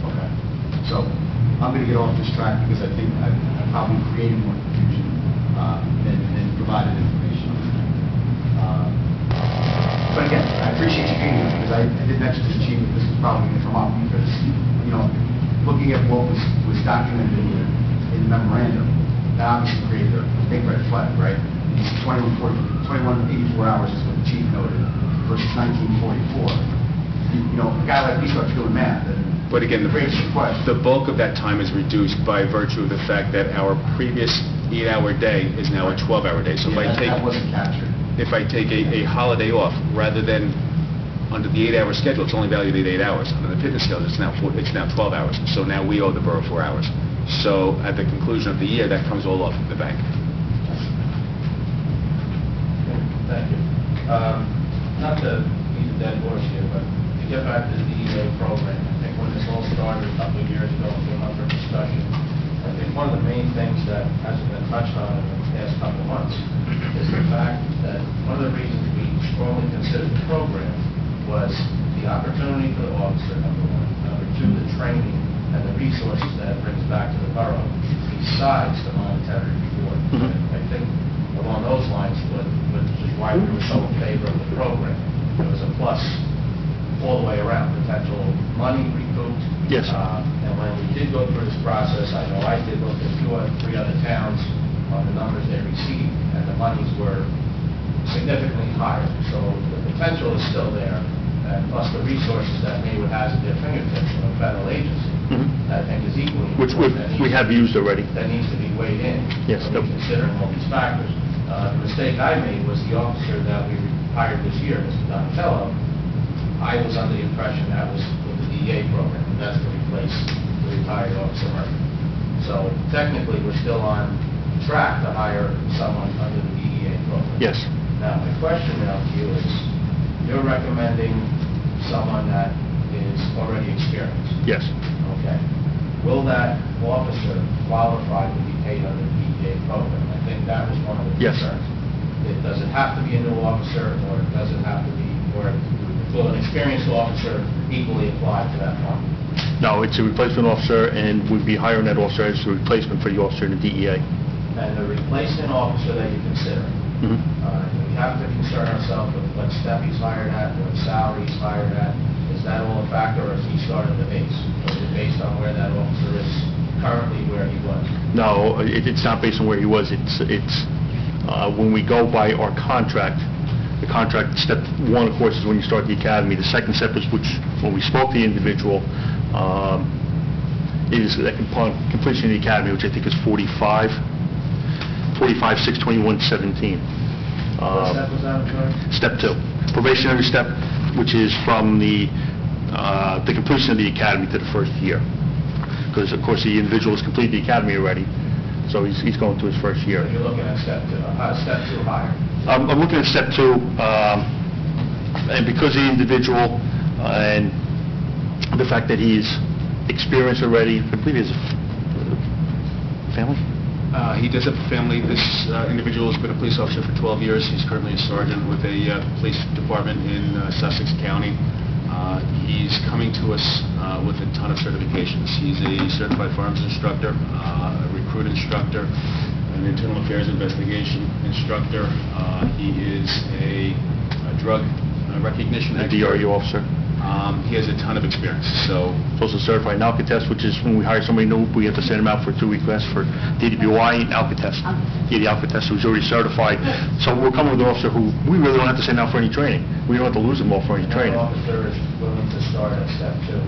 Okay. So I'm going to get off this track because I think I probably created more confusion than provided information. But again, I appreciate you being here because I did mention to the chief that this was probably going to come up because, you know, looking at what was documented in the memorandum, that obviously created a big red flag, right? 2184 hours is what the chief noted versus 1944. You know, a guy like me starts doing math, and But again, the bulk of that time is reduced by virtue of the fact that our previous 8-hour day is now a 12-hour day. So that wasn't captured. if I take a holiday off, rather than under the 8-hour schedule, it's only valued at 8 hours. Under the Pittman schedule, it's now 12 hours. So now we owe the borough 4 hours. So at the conclusion of the year, that comes all off of the bank. Thank you. Not to beat a dead horse here, but to get back to the DEA program, I think when this all started a couple of years ago, came up for discussion, I think one of the main things that hasn't been touched on in the past couple of months is the fact that one of the reasons we strongly considered the program was the opportunity for the officer, number one. Number two, the training and the resources that it brings back to the borough, besides the monetary reward. I think along those lines, which is why we were so in favor of the program. It was a plus all the way around, potential money, Yes. And when we did go through this process, I know I did look at 2 or 3 other towns on the numbers they received, and the monies were significantly higher. So the potential is still there, and plus the resources that Maywood has at their fingertips from a federal agency, I think is equally Which important. we have used already. That needs to be weighed in. Yes. When we considering all these factors. The mistake I made was the officer that we hired this year, Mr. Donatello. I was under the impression that was with the DEA program, and that's to replace the retired officer Murphy. So technically, we're still on track to hire someone under the DEA program. Yes. Now, my question now to you is, you're recommending someone that is already experienced. Yes. Okay. Will that officer qualify to be paid under the DEA program? I think that was one of the Yes. concerns. Does it have to be a new officer, or does it have to be, or will an experienced officer equally apply to that one? No, it's a replacement officer, and we'd be hiring that officer as a replacement for the officer in the DEA. And the replacement officer that you consider, we have to concern ourselves with what step he's hired at, what salary he's hired at. Is that all a factor, or is he starting the base? Or is it based on where that officer is currently where he was? No, it's not based on where he was. It's when we go by our contract, the contract, step 1, of course, is when you start the academy. The second step is when we spoke to the individual, it is upon completion of the academy, which I think is 45/6/21/17. What step was that, I'm sorry? Step 2, probationary step, which is from the completion of the academy to the first year. Because, of course, the individual has completed the academy already, so he's going to his first year. So you're looking at step 2 higher. I'm looking at step 2, and because the individual and the fact that he's experienced already, I believe he has a family? He does have a family. This individual has been a police officer for 12 years. He's currently a sergeant with a police department in Sussex County. He's coming to us with a ton of certifications. He's a certified firearms instructor, a recruit instructor, an internal affairs investigation instructor. He is a drug recognition A expert. DRU officer. He has a ton of experience, so He's also certified in Alka-Test, which is when we hire somebody new, we have to send them out for a 2-week class for DWI and Alka-Test. Yeah, the Alka-Test, who's already certified. So we're coming with an officer who we really don't have to send out for any training. We don't have to lose them all for any And training. that officer is willing to start at step 2.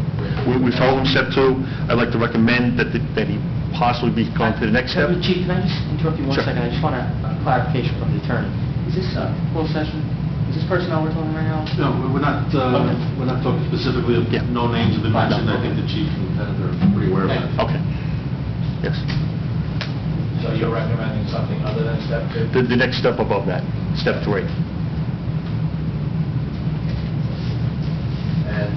We've told him step 2. I'd like to recommend that he possibly be going to the next step. Chief, can I just interrupt you one Sure. second? I just want a clarification from the attorney. Is this a closed session? Is this personnel we're talking right now? No, we're not talking specifically, Yeah. no names have been Fine. mentioned. I think the chief and lieutenant are pretty aware of that. Okay. Yes. So you're recommending something other than step 2? The next step above that, step 3. And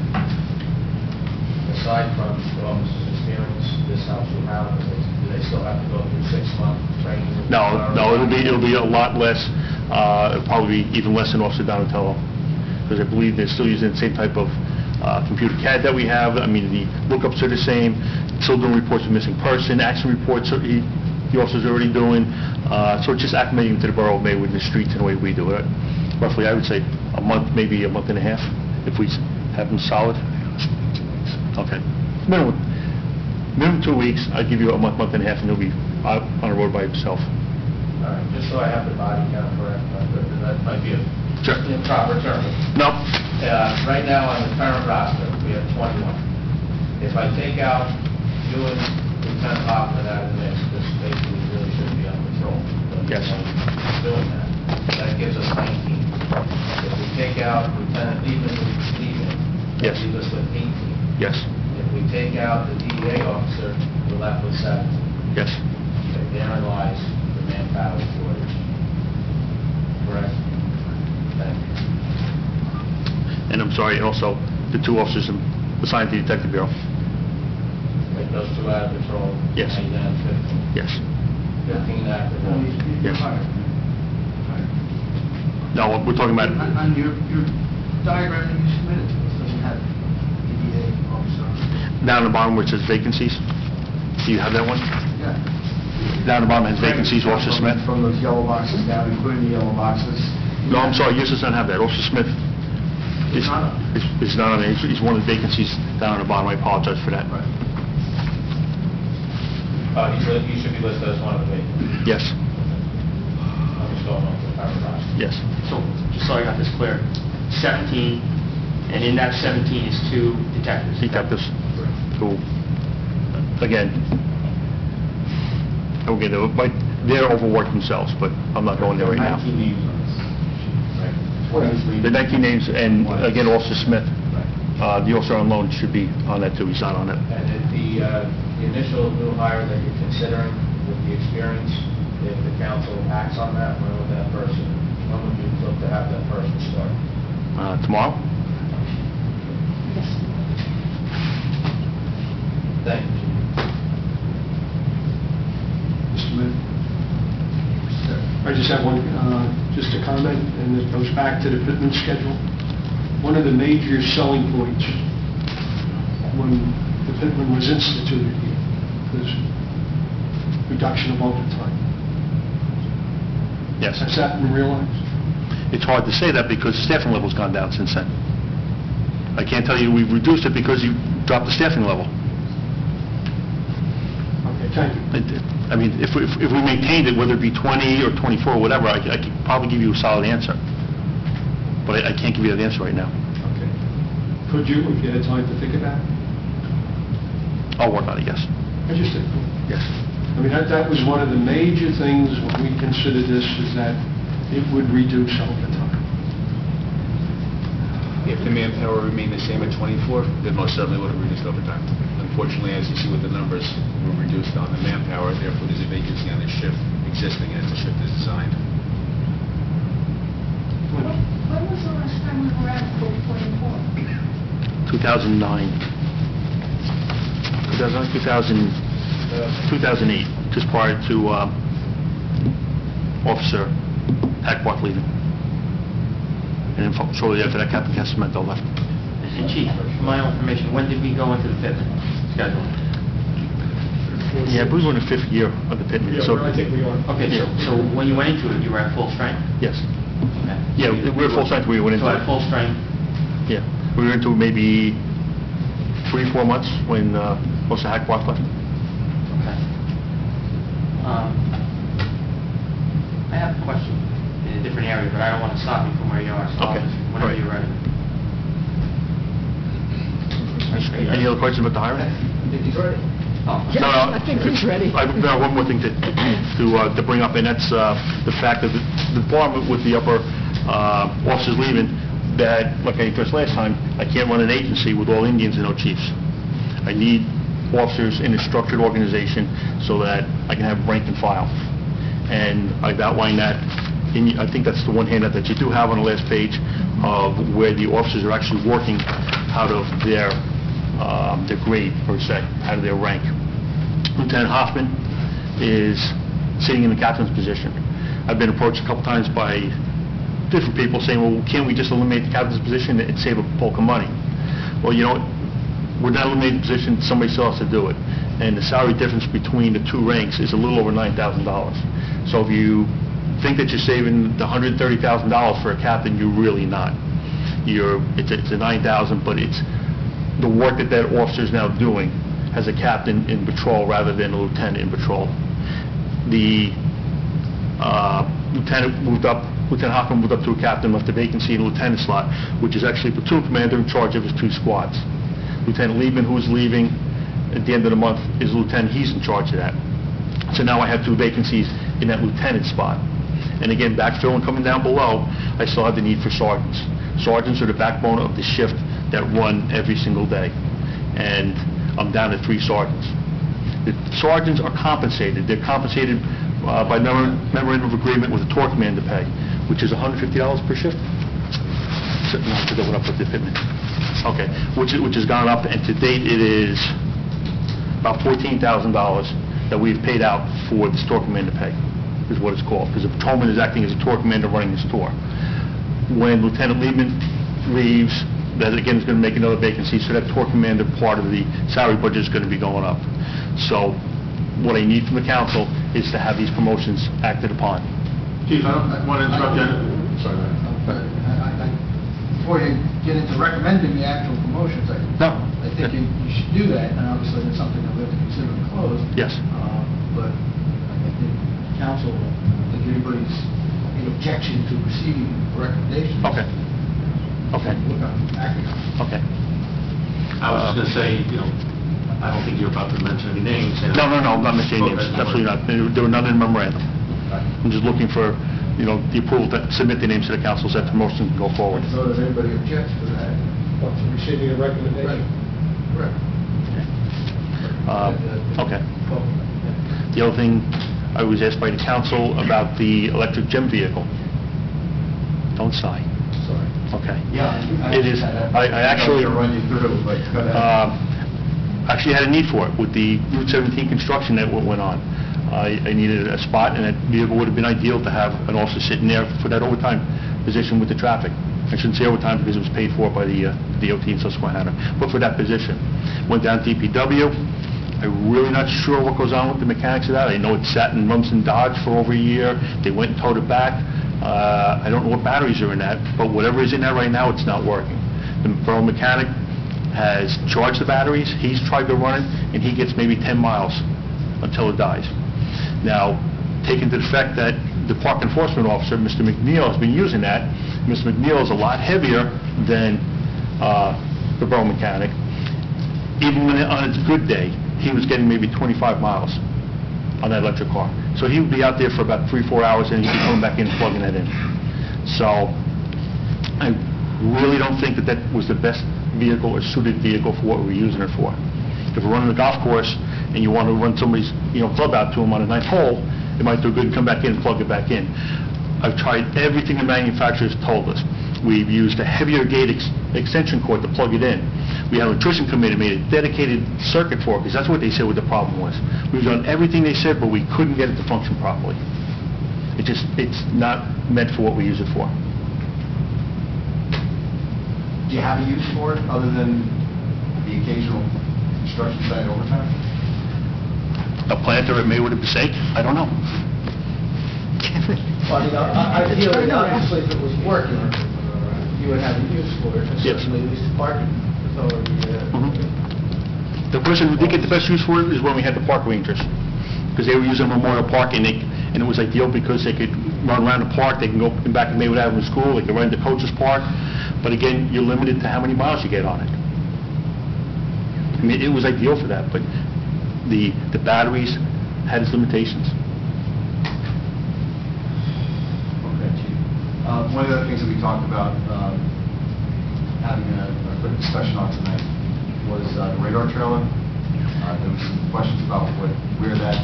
aside from the officer's experience, this helps you out, do they still have to go through 6-month training? No, it'll be a lot less, it'll probably be even less than Officer Donatello, because I believe they're still using the same type of computer CAD that we have. I mean, the lookups are the same, still doing reports of missing person, action reports, the officer's already doing, so it's just acclimating to the borough of Maywood and the streets and the way we do it. Roughly, I would say a month, maybe a month and a half, if we have them solid. Okay. Minimum 2 weeks. I'd give you a month and a half, and he'll be out on the road by himself. All right, just so I have the body count correct, that might be a Sure. improper term. No. Right now, on the current roster, we have 21. If I take out you and Lieutenant Hoffman out of the mix, this basically really shouldn't be on patrol. But Yes. Doing that. That gives us 19. If we take out Lieutenant Lehman, Yes. that leaves us with 18. Yes. If we take out the DEA officer, we're left with 7. Yes. Okay, therein lies the manpower shortage. Correct? Thank you. And I'm sorry, and also the 2 officers assigned to the Detective Bureau. Take those 2 out of patrol. Yes. Now you're down to 15. Yes. 15 active. Yes. No, we're talking about, On your diagram that you submitted, it doesn't have DEA officer. down the bottom where it says vacancies. Do you have that one? Yeah. Down the bottom has vacancies, Officer Smith. From those yellow boxes down, including the yellow boxes. No, I'm sorry, yours does not have that. Officer Smith, It's not on there. It's one of the vacancies down at the bottom. I apologize for that. He should be listed as one of the vacancies. Yes, I'm just going off the paragraph. yes. So, just so I got this clear, 17, and in that 17 is 2 detectives. Detectives who, again, they're overworked themselves, but I'm not going there right now. 19 names on this sheet, right? The 19 names, and again, Officer Smith, the officer on loan should be on that too. He's not on it. And if the initial new hire that you're considering with the experience, if the council acts on that, when would you look to have that person start? Tomorrow? Yes. Thank you. Mr. Mayor? I just have one, just a comment, and it goes back to the Pittman schedule. One of the major selling points when the Pittman was instituted here was reduction of overtime. Yes. Has that been realized? It's hard to say that because staffing level's gone down since then. I can't tell you we've reduced it because you dropped the staffing level. Okay, thank you. I mean, if we maintained it, whether it be 20 or 24 or whatever, I could probably give you a solid answer. But I can't give you that answer right now. Okay. Could you, if you had time to think about it? I'll work on it, yes. I just think, Yes. I mean, that was one of the major things when we considered this, is that it would reduce overtime. If the manpower remained the same at 24, then most certainly would have reduced overtime. Unfortunately, as you see with the numbers, we're reduced on the manpower, therefore there's a vacancy on the shift existing as the shift is designed. When was the last time we were at full 24? 2009. 2008, just prior to Officer Hackbarth leaving. And then shortly after that, Captain Casamento left. And Chief, for my own information, when did we go into the Pittman schedule? Yeah, I believe we're in the 5th year of the Pittman. Yeah, So I think we are. Okay, so when you went into it, you were at full strength? yes. Okay. Yeah, we were full strength when we went into So it. at full strength, Yeah, we were into maybe 3-4 months when Officer Hackbarth left. okay. I have a question in a different area, but I don't want to stop you from where you are, so I'll Okay, just- all whenever right. you're ready. Any other questions about the hiring? Oh, Yes, No, no. I think he's ready. I have one more thing to bring up, and that's the fact that the department with the upper officers leaving, that, like I addressed last time, I can't run an agency with all Indians and no chiefs. I need officers in a structured organization so that I can have rank and file. And I've outlined that, I think that's the one handout that you do have on the last page of where the officers are actually working out of their grade, per se, out of their rank. Lieutenant Hoffman is sitting in the captain's position. I've been approached a couple times by different people saying, well, can't we just eliminate the captain's position and save a bulk of money? Well, you know, we're not eliminating the position, somebody still has to do it. And the salary difference between the two ranks is a little over $9,000. So if you think that you're saving the $130,000 for a captain, you're really not. It's a $9,000, but it's the work that officer is now doing as a captain in patrol rather than a lieutenant in patrol. The Lieutenant Hoffman moved up to a captain, left a vacancy in a lieutenant slot, which is actually a platoon commander in charge of his 2 squads. Lieutenant Liebman, who's leaving at the end of the month, is a lieutenant. He's in charge of that. So now I have 2 vacancies in that lieutenant spot. And again, backfilling coming down below, I still have the need for sergeants. Sergeants are the backbone of the shift that run every single day. And I'm down to 3 sergeants. The sergeants are compensated. They're compensated by memorandum of agreement with the Tour Commander pay, which is $150 per shift. So, no, I forgot what I put the Pittman. Okay, which has gone up, and to date it is about $14,000 that we've paid out for the Tour Commander pay, is what it's called, because the patrolman is acting as a Tour Commander running this tour. When Lieutenant Liebman leaves, that again is going to make another vacancy, so that Tour Commander part of the salary budget is going to be going up. So what I need from the council is to have these promotions acted upon. Chief, I want to interrupt you. Sorry, before you get into recommending the actual promotions, No. I think you should do that, and obviously that's something that we have to consider and close. Yes. But I think council, I think everybody's in objection to receiving recommendations. Okay. Okay. Look on, acting on. Okay. I was just going to say, I don't think you're about to mention any names. No, I'm not mentioning names, Okay. absolutely not. There were none in the memorandum. I'm just looking for, the approval to submit the names to the council so that the motion can go forward. So does anybody object to that? What, to receiving a recommendation? Right. Okay. The other thing, I was asked by the council about the electric gym vehicle. Don't sigh. Sorry. Okay. Yeah. It is, I actually, I'm going to run you through, but go ahead. actually had a need for it with the Route 17 construction that went on. I needed a spot, and that vehicle would have been ideal to have an officer sitting there for that overtime position with the traffic. I shouldn't say overtime because it was paid for by the DOT in Susquehanna, but for that position. Went down to DPW. I'm really not sure what goes on with the mechanics of that. I know it's sat in Rumps and Dodge for over a year. They went and towed it back. I don't know what batteries are in that, but whatever is in there right now, it's not working. The borough mechanic has charged the batteries. He's tried to run it, and he gets maybe 10 miles until it dies. Now, taken to the fact that the park enforcement officer, Mr. McNeil, has been using that. Mr. McNeil is a lot heavier than the borough mechanic. Even when on its good day, he was getting maybe 25 miles on that electric car. So he would be out there for about 3-4 hours, and he'd be coming back in and plugging that in. So I really don't think that that was the best vehicle or suited vehicle for what we were using it for. If we're running a golf course and you want to run somebody's club out to them on a ninth hole, it might do good to come back in and plug it back in. I've tried everything the manufacturers told us. We've used a heavier gate extension cord to plug it in. We had an electrician come in and made a dedicated circuit for it, because that's what they said what the problem was. We've done everything they said, but we couldn't get it to function properly. It's not meant for what we use it for. Do you have a use for it other than the occasional construction site overtime? A planter at Maywood at Passaic? I don't know. Well, ideally, obviously, if it was working, you would have a use for it, and Yes. certainly at least the parking authority. The person who did get the best use for it is when we had the park rangers, because they were using Memorial Park, and it was ideal because they could run around the park, they can go back to Maywood Avenue School, they can run to Coaches Park, but again, you're limited to how many miles you get on it. I mean, it was ideal for that, but the batteries had its limitations. Okay, Chief. One of the other things that we talked about having a quick discussion on tonight was the radar trailer. There was some questions about where that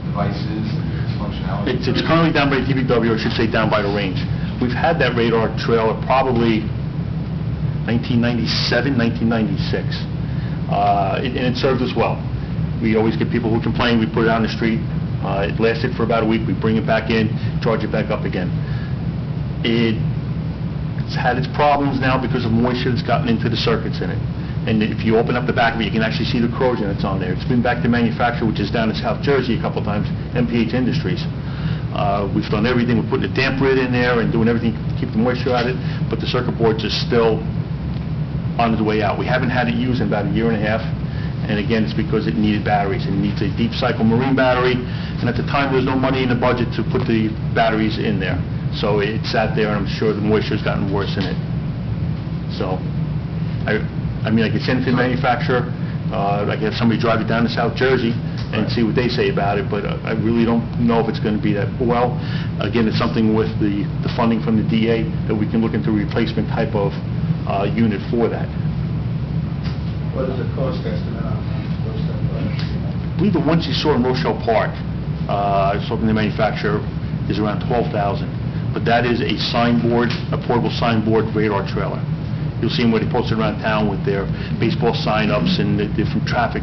device is and its functionality. It's currently down by the DPW, or I should say down by the range. We've had that radar trailer probably 1997, 1996. And it served us well. We always get people who complain, we put it out on the street, it lasted for about a week, we bring it back in, charge it back up again. It's had its problems now because of moisture that's gotten into the circuits in it. And if you open up the back of it, you can actually see the corrosion that's on there. It's been back to manufacturer, which is down in South Jersey a couple of times, MPH Industries. We've done everything, we're putting a damp rid in there and doing everything to keep the moisture out of it, but the circuit boards are still on its way out. We haven't had it used in about a year and a half, and again, it's because it needed batteries. It needs a deep cycle marine battery, and at the time, there was no money in the budget to put the batteries in there. So it sat there, and I'm sure the moisture's gotten worse in it. So, I mean, I could send it to the manufacturer, I could have somebody drive it down to South Jersey and see what they say about it, but I really don't know if it's going to be that well. Again, it's something with the funding from the DA that we can look into a replacement type of unit for that. What is the cost estimate on those stuff? I believe the ones you saw in Rochelle Park, I was talking to the manufacturer, is around $12,000. But that is a signboard, a portable signboard radar trailer. You'll see them where they post it around town with their baseball sign-ups and the different traffic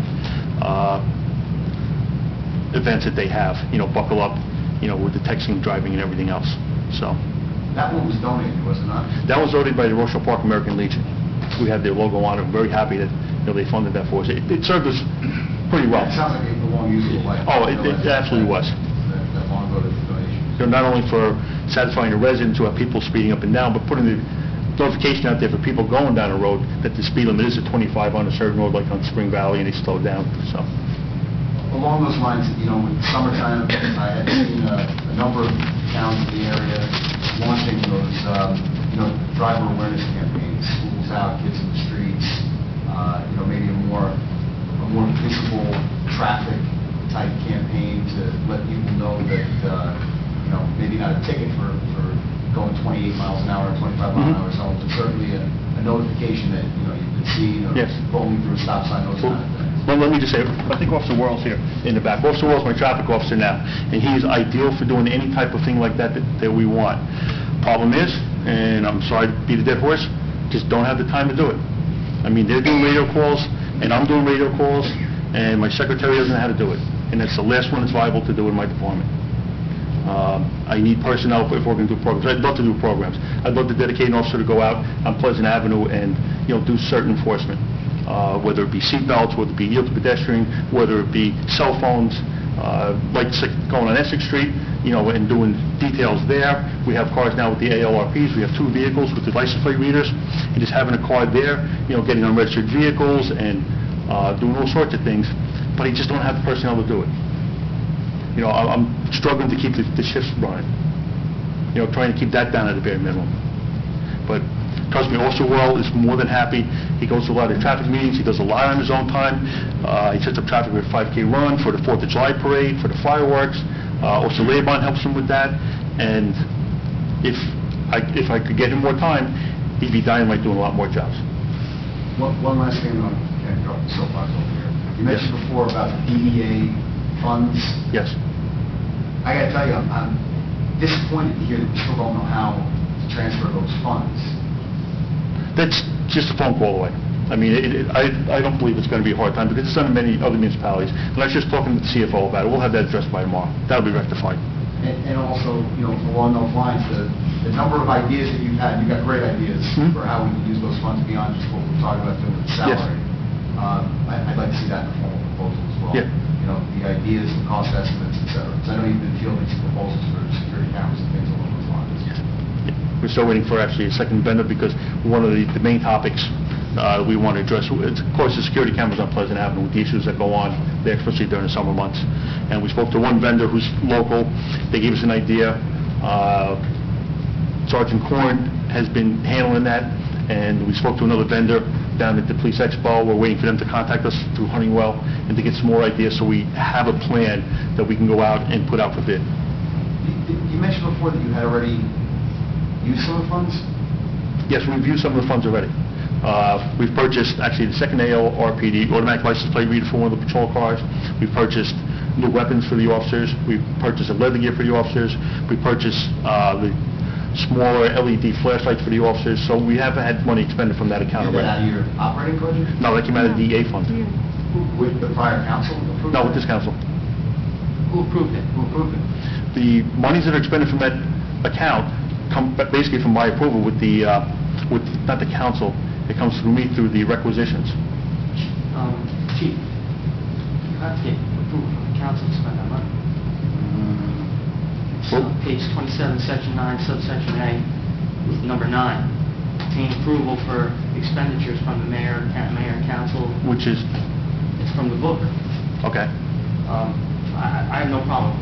events that they have. Buckle up, with the texting, driving, and everything else. So That one was donated, was it not? that was donated by the Rochelle Park American Legion. We had their logo on it. I'm very happy that they funded that for us. It served us pretty well. It sounds like a long useful life. Oh, it absolutely was. That long ago donation. Not only for satisfying the residents who have people speeding up and down, but putting the notification out there for people going down the road that the speed limit is at 25 on a certain road, like on Spring Valley, and they slow down, so. Along those lines, you know, with summertime, I had seen a number of towns in the area launching those, you know, driver awareness campaigns, schools out, kids in the streets, you know, maybe a more visible traffic type campaign to let people know that, you know, maybe not a ticket for going 28 miles an hour or 25 miles an hour or so, but certainly a notification that, you know, you've been seen or Yes. rolling through a stop sign, those kind of things. Well, let me just say, I think Officer Worrell's here in the back. Officer Worrell's my traffic officer now, and he's ideal for doing any type of thing like that we want. Problem is, and I'm sorry to beat a dead horse, just don't have the time to do it. I mean, they're doing radio calls, and I'm doing radio calls, and my secretary doesn't know how to do it. And that's the last one that's viable to do in my department. I need personnel if we're going to do programs. I'd love to do programs. I'd love to dedicate an officer to go out on Pleasant Avenue and, you know, do certain enforcement. Whether it be seat belts, whether it be yield to pedestrian, whether it be cell phones, like going on Essex Street, you know, and doing details there. We have cars now with the ALRPs. We have 2 vehicles with the license plate readers, and just having a car there, you know, getting unregistered vehicles and doing all sorts of things. But I just don't have the personnel to do it. You know, I'm struggling to keep the shifts running. You know, trying to keep that down at a bare minimum. But trust me, Officer Worrell is more than happy. He goes to a lot of traffic meetings. He does a lot on his own time. He sets up traffic for a 5K run, for the 4th of July parade, for the fireworks. Officer Laban helps him with that. And if I could get him more time, he'd be dynamite doing a lot more jobs. One last thing on, can't drop the soapbox over here. You mentioned before about the DEA funds. Yes. I got to tell you, I'm disappointed to hear that we still don't know how to transfer those funds. That's just a phone call away. I mean, I don't believe it's going to be a hard time, because it's done in many other municipalities. And I was just talking to the CFO about it. We'll have that addressed by tomorrow. That'll be rectified. And also, you know, along those lines, the number of ideas that you've had, you've got great ideas for how we can use those funds beyond just what we're talking about doing with the Yes. salary. I'd like to see that in the form of proposal as well. Yeah. You know, the ideas, the cost estimates, et cetera. Because I know you've been fielding some proposals for security cameras and things along those lines. We're still waiting for actually a second vendor, because one of the main topics we want to address, of course, the security cameras on Pleasant Avenue, with the issues that go on there, especially during the summer months. And we spoke to one vendor who's local. They gave us an idea. Sergeant Korn has been handling that, and we spoke to another vendor down at the Police Expo. We're waiting for them to contact us through Honeywell and to get some more ideas, so we have a plan that we can go out and put out for bid. You mentioned before that you had already used some of the funds? Yes, we've used some of the funds already. We've purchased, actually, the second ALRP, the automatic license plate reader for one of the patrol cars. We've purchased new weapons for the officers. We've purchased a leather gear for the officers. We purchased the smaller LED flashlights for the officers. So we have had money expended from that account Is that out already. of your operating budget? No, that came out of the DEA fund. With the prior council approved? No, with this council. Who approved it? Who approved it? The monies that are expended from that account come basically from my approval with the, not the council, it comes through me through the requisitions. Chief, you have to get approval from the council to spend that money. It's Well- on page 27, section 9, subsection A, number 9. Obtain approval for expenditures from the mayor and council. Which is, It's from the book. okay. I have no problem.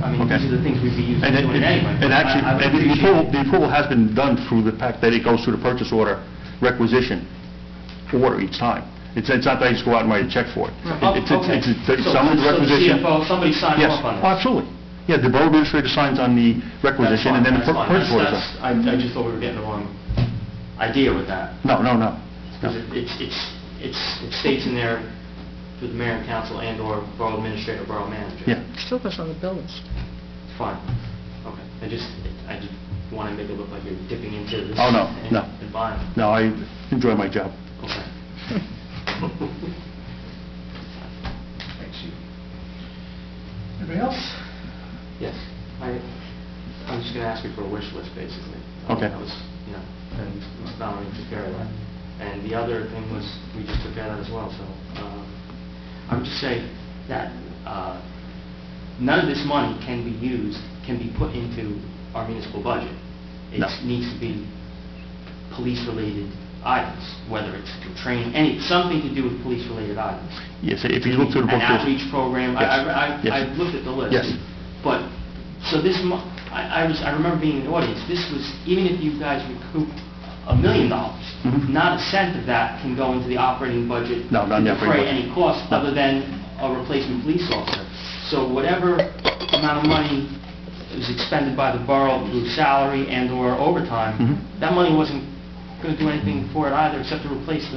I mean, Okay. these are the things we'd be used to And doing anyway. and actually, I would and the appreciate- approval has been done through the fact that it goes through the purchase order requisition order each time. It's not that I just go out and write a check for it. Oh, It's okay. some of the So requisition. CFO, somebody signed Yes, off on oh, this? absolutely. Yeah, the borough administrator signs on the requisition, and then the That's fine, purchase order. that's- I just thought we were getting the wrong idea with that. No. Because it states in there for the mayor and council and/or borough administrator, borough manager. Yeah. Still goes on the bills. Fine. Okay. I just want to make it look like you're dipping into this. Oh, no, and- no. And buying. No, I enjoy my job. Okay. Thanks, Chief. Anybody else? Yes. I'm just going to ask you for a wish list, basically. Okay. That was, and Ms. Valerie took care of that. And the other thing was, we just took care of that as well, so, I would just say that, none of this money can be put into our municipal budget. It No. needs to be police-related items, whether it's training, something to do with police-related items. Yes, if you look through the book... An outreach program, Yes. I looked at the list. Yes. But, so this, I remember being in the audience, this was, even if you guys recoup $1 million, Mhm. not a cent of that can go into the operating budget No, not in the to operating defray budget. any costs No. other than a replacement police officer. So whatever amount of money was expended by the borough through salary and/or overtime, Mhm. that money wasn't going to do anything for it either except to replace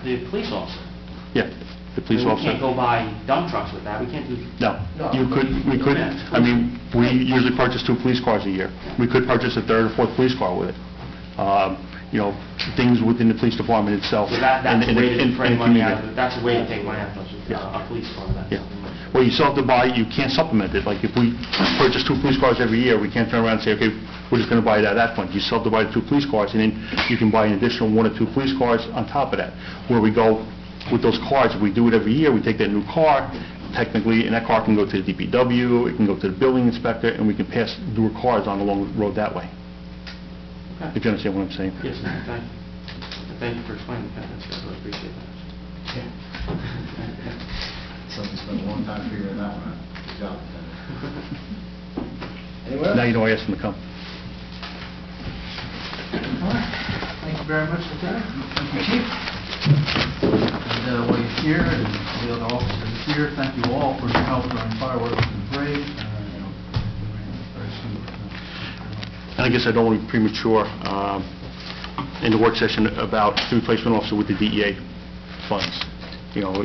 the police officer. Yeah, the police We officer... can't go buy dump trucks with that. We can't do... No, we could, I mean, we usually purchase 2 police cars a year. We could purchase a 3rd or 4th police car with it. You know, things within the police department itself. So that's and- a way to and- defray and money out community. of it. That's a way to take money out of Yeah. a police car. That's Yeah. Well, you still have to buy, you can't supplement it. Like, if we purchase 2 police cars every year, we can't turn around and say, okay, we're just going to buy it at that point. You still have to buy the 2 police cars, and then you can buy an additional 1 or 2 police cars on top of that. Where we go with those cars, if we do it every year, we take that new car, technically, and that car can go to the DPW, it can go to the building inspector, and we can pass newer cars on along the road that way. Okay. If you understand what I'm saying. Yes, ma'am. Thank you. Thank you for explaining that. I really appreciate that. Somebody spent a long time figuring that one out. Good job, Lieutenant. Anywhere? Now you know I asked them to come. All right. Thank you very much, Lieutenant. Thank you, Chief. And while you're here, and the other officers here, thank you all for your help during fireworks and the parade. Very smooth. And I guess I don't want to be premature in the work session about the replacement officer with the DEA funds. You know,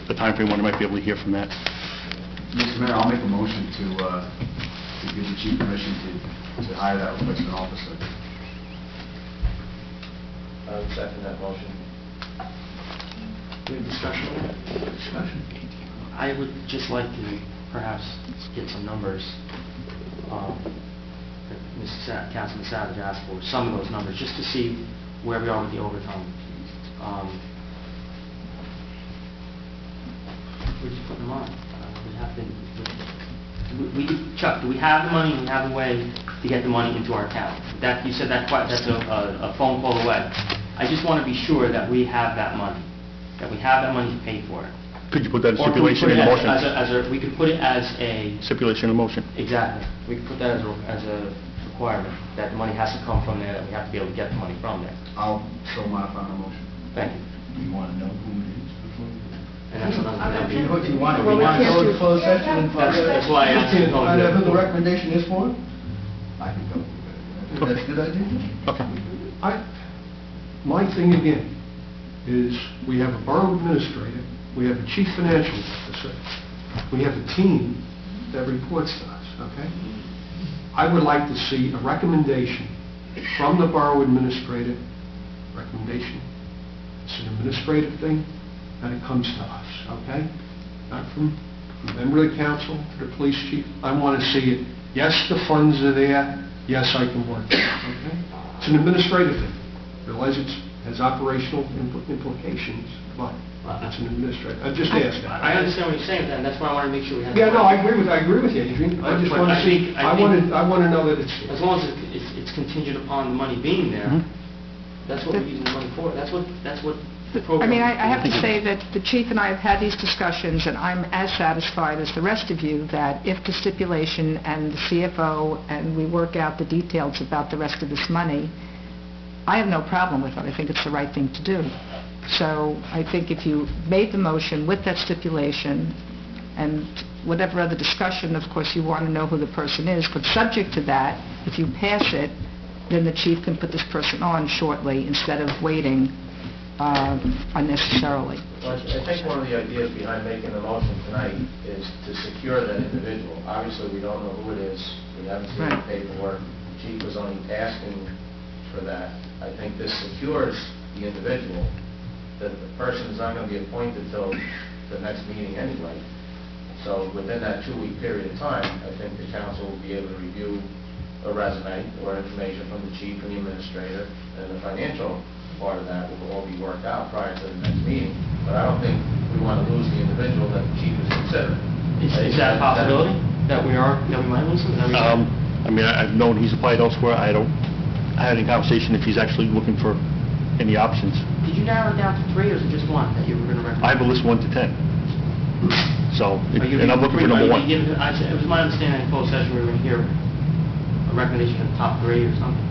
a time frame when I might be able to hear from that. Mr. Mayor, I'll make a motion to give the chief permission to hire that replacement officer. I would second that motion. Any discussion on that? Discussion. I would just like to perhaps get some numbers. That Councilman Savage asked for, some of those numbers, just to see where we are with the overtime. We're just putting them on. We have to... Chuck, do we have the money, we have the way to get the money into our account? That, you said that's a phone call away. I just want to be sure that we have that money, to pay for it. Could you put that as Or could we stipulation put in it the as motion? we could put it as a... Stipulation in the motion. Exactly. We could put that as a requirement, that the money has to come from there, that we have to be able to get the money from there. I'll so modify my motion. Thank you. You want to know who it is before you... And that's another thing. You want to Well, we go can't to do- closed session and find out? That's why I asked you to go Find out who the to... recommendation is for? I can go. That's a good idea. Okay. My thing again is, we have a borough administrator, we have a chief financial officer, we have a team that reports to us, okay? I would like to see a recommendation from the borough administrator, recommendation, it's an administrative thing, and it comes to us, okay? Not from a member of the council to the police chief. I want to see it, yes, the funds are there, yes, I can work it, okay? It's an administrative thing. Realize it has operational implications, but it's an administrative. I just asked that. I understand what you're saying, and that's why I want to make sure we have... Yeah, no, I agree with you, Adrian. I just But want to I see, think- I I want to know that it's... As long as it's contingent upon the money being there, that's what we're using the money for. That's what the program... I mean, I have to say that the chief and I have had these discussions, and I'm as satisfied as the rest of you that if the stipulation and the CFO and we work out the details about the rest of this money, I have no problem with it. I think it's the right thing to do. So I think if you made the motion with that stipulation and whatever other discussion, of course, you want to know who the person is, but subject to that, if you pass it, then the chief can put this person on shortly instead of waiting unnecessarily. Well, I think one of the ideas behind making the motion tonight is to secure that individual. Obviously, we don't know who it is. We haven't seen the Right. paperwork. The chief was only asking for that. I think this secures the individual, that the person is not going to be appointed till the next meeting anyway. So within that 2-week period of time, I think the council will be able to review a resume or information from the chief and the administrator, and the financial part of that will all be worked out prior to the next meeting. But I don't think we want to lose the individual that the chief is considering. Is that a possibility, that we might lose him? Is that what you're saying? I mean, I've known he's applied elsewhere. I don't having a conversation if he's actually looking for any options. Did you narrow it down to 3 or is it just 1 that you were going to recommend? I have a list 1 to 10. So, Are you- and I'm looking for are number you 1. giving- It was my understanding in closed session we were going to hear a recommendation of top 3 or something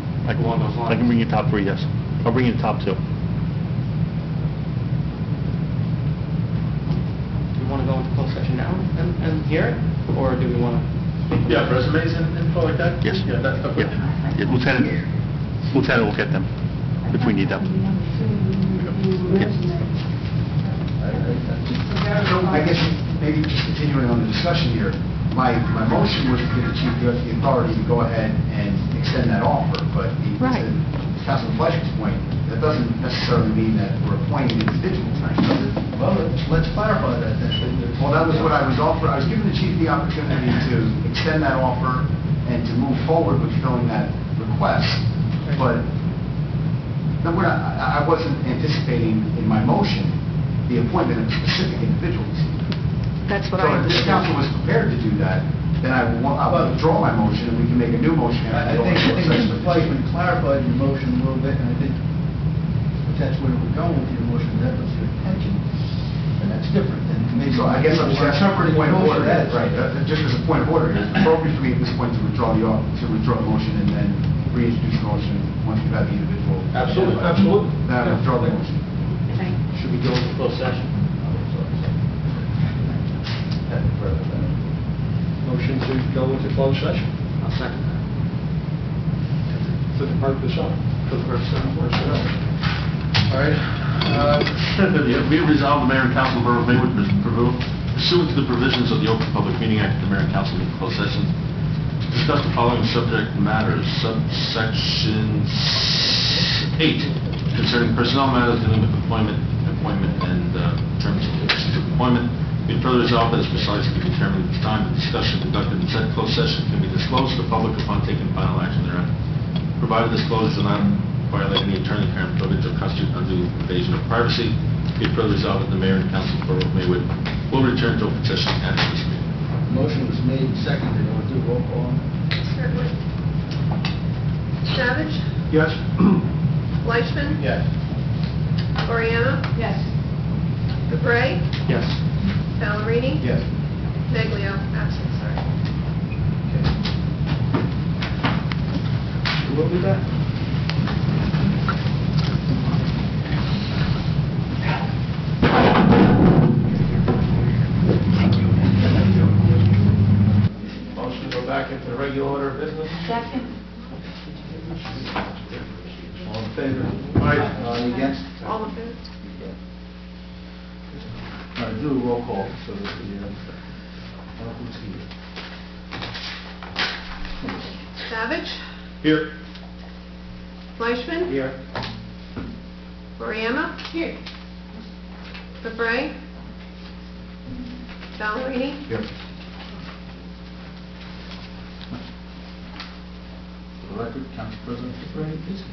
along those lines. I can bring you top 3, yes. I'll bring you the top 2. Do we want to go into closed session now and hear it? Or do we want to? Yeah, resumes and info like that? Yes. Yeah, that stuff. Yeah. Yeah, Lieutenant will get them if we need them. So I guess maybe just continuing on the discussion here, my motion was to give the chief the authority to go ahead and extend that offer, but Right. to Councilman Fleischman's point, that doesn't necessarily mean that we're appointing individuals, right? Does it? Well, let's clarify that then. Well, that was what I was offering. I was giving the chief the opportunity to extend that offer and to move forward with filling that request, but no, I wasn't anticipating in my motion the appointment of specific individuals. That's what So I if this understood. council was prepared to do that, then I will withdraw my motion and we can make a new motion. I think Mr. Fleischman clarified your motion a little bit, and I think if that's where we're going with your motion, that was your intention, and that's different than maybe. So I guess I'm just asking for a point of order, That. right, just as a point of order, it's appropriate for me at this point to withdraw the motion and then reintroduce the motion once we've had the individual. Absolutely, absolutely. Then I withdraw the motion. Should we go into closed session? Motion to go into closed session I'll second that. for the purpose of. For the purpose of Personnel. All right. Be it resolved, the mayor and council of the Borough of Maywood, Mr. Borough, pursuant to the provisions of the Open Public Meeting Act, the mayor and council meet in closed session to discuss the following subject matters. Subsection 8, concerning personnel matters dealing with appointment, and terms and conditions of appointment. Be it further resolved that as precisely determined at the time the discussion conducted in said closed session can be disclosed to the public upon taking final action thereon, provided disclosures do not violate any attorney-client privilege or constitute undue invasion of privacy. Be it further resolved that the mayor and council of the Borough of Maywood will return to open session after this meeting. Motion was made and seconded, want to do a roll call? Certainly. Savage? Yes? Fleischman? Yes. Oriana? Yes. DeBrey? Yes. Ballerini? Yes. Neglio, absent, sorry. Who will do that? Motion to go back into the regular order of business? Second? All in favor? Aye. Against? All opposed? All right, do a roll call so that who's here. Savage? Here. Fleischman? Here. Oriana? Here. DeBrey? Ballerini? Yes. For the record, Council President DeBrey is here.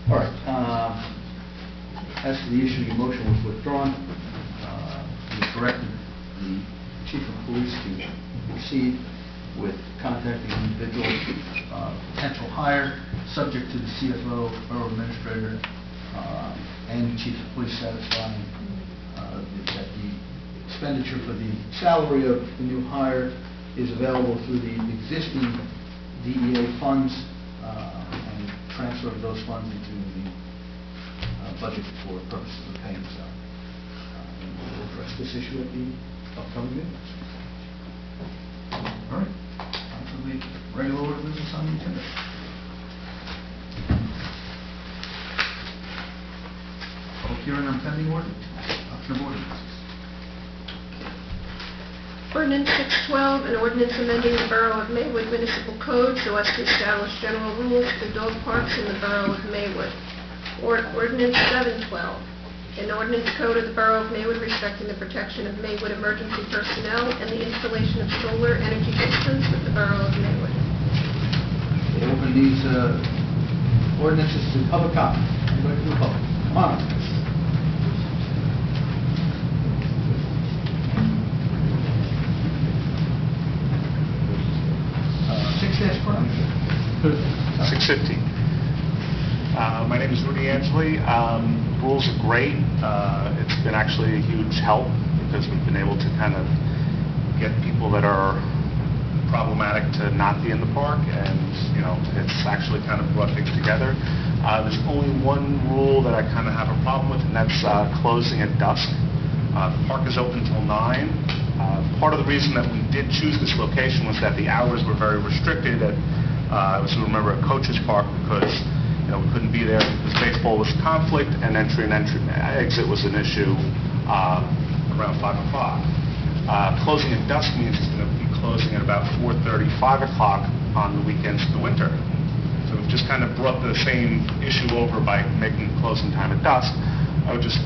All right, as to the issue, your motion was withdrawn. You directed the chief of police to proceed with contacting individuals, potential hire, subject to the CFO, borough administrator, and chief of police satisfying that the expenditure for the salary of the new hire is available through the existing DEA funds, and transfer of those funds into the budget for purposes of paying the salary. And we'll address this issue at the upcoming meeting. All right, on to the regular order of business on the agenda. Public hearing on pending ordinance, option of ordinances. Ordinance 612, an ordinance amending the Borough of Maywood Municipal Code so as to establish general rules for dog parks in the Borough of Maywood. Ordinance 712, an ordinance code of the Borough of Maywood respecting the protection of Maywood emergency personnel and the installation of solar energy systems with the Borough of Maywood. We'll open these ordinances to public comment. Anybody from the public? Come on. 6:50. My name is Rudy Angeli. Rules are great. It's been actually a huge help because we've been able to kind of get people that are problematic to not be in the park, and it's actually kind of brought things together. There's only one rule that I kind of have a problem with, and that's closing at dusk. The park is open till 9. Part of the reason that we did choose this location was that the hours were very restricted at, as you remember, at Coach's Park, because we couldn't be there because baseball was a conflict and exit was an issue around 5 o'clock. Closing at dusk means it's going to be closing at about 4:30, 5 o'clock on the weekends of the winter. So we've just kind of brought the same issue over by making closing time at dusk. I would just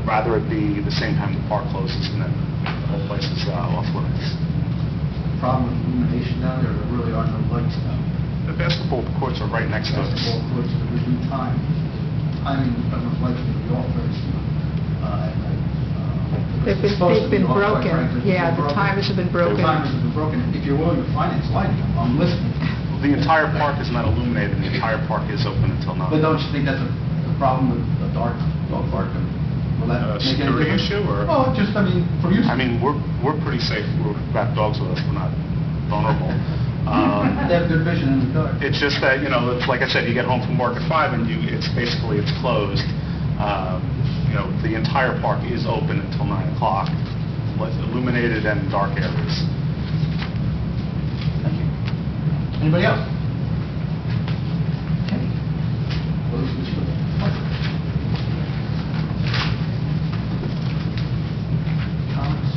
rather it be the same time the park closes, and then the whole place is off limits. Problem with illumination down there, there really are no lights down there. The basketball courts are right next to us. Basketball courts, there is no time. Timing of the lights will be off very soon at night. They've been broken. Yeah, the timers have been broken. The timers have been broken. If you're willing to finance lighting, I'm listening. The entire park is not illuminated. The entire park is open until 9. But don't you think that's a problem with a dark dog park? Will that make any security difference? issue, or? Oh, just, from you. We're pretty safe. We've got dogs with us. We're not vulnerable. They have good vision in the dark. It's just that, it's like I said, you get home from work at 5 and it's closed. The entire park is open until 9 o'clock, illuminated and dark areas. Thank you. Anybody else? Okay. What is this for? Comments?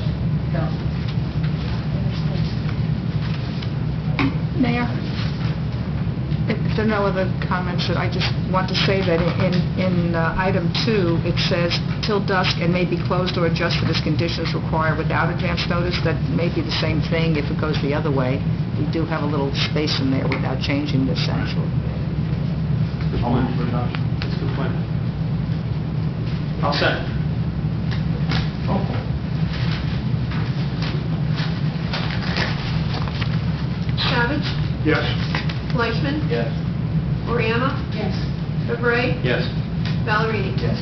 Council? Mayor, if there are no other comments, I just want to say that in item 2, it says till dusk and may be closed or adjusted as conditions require without advance notice. That may be the same thing if it goes the other way. We do have a little space in there without changing this, actually. I'll move for adoption. That's a good point. I'll second. Roll call. Savage? Yes. Fleischman? Yes. Oriana? Yes. Bavray? Yes. Ballerini? Yes.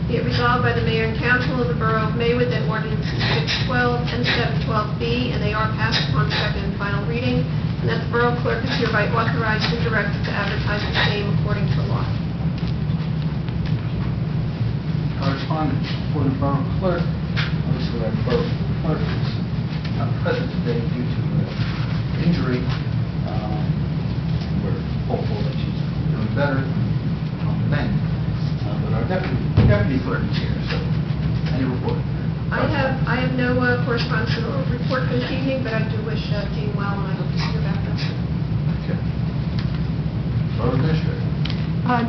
Be it resolved by the Mayor and Council of the Borough of Maywood that ordinances 612 and 712B, and they are passed upon second and final reading, and that the Borough Clerk is hereby authorized and directed to advertise the same according to law. Correspondence for the Borough Clerk. Obviously, our Borough Clerk is not present today due to injury. We're hopeful that she's doing better then. But our deputy clerk is here, so any report? I have no correspondence or report this evening, but I do wish Dean well, and I hope to see her back next week. Okay. Borough Administrator.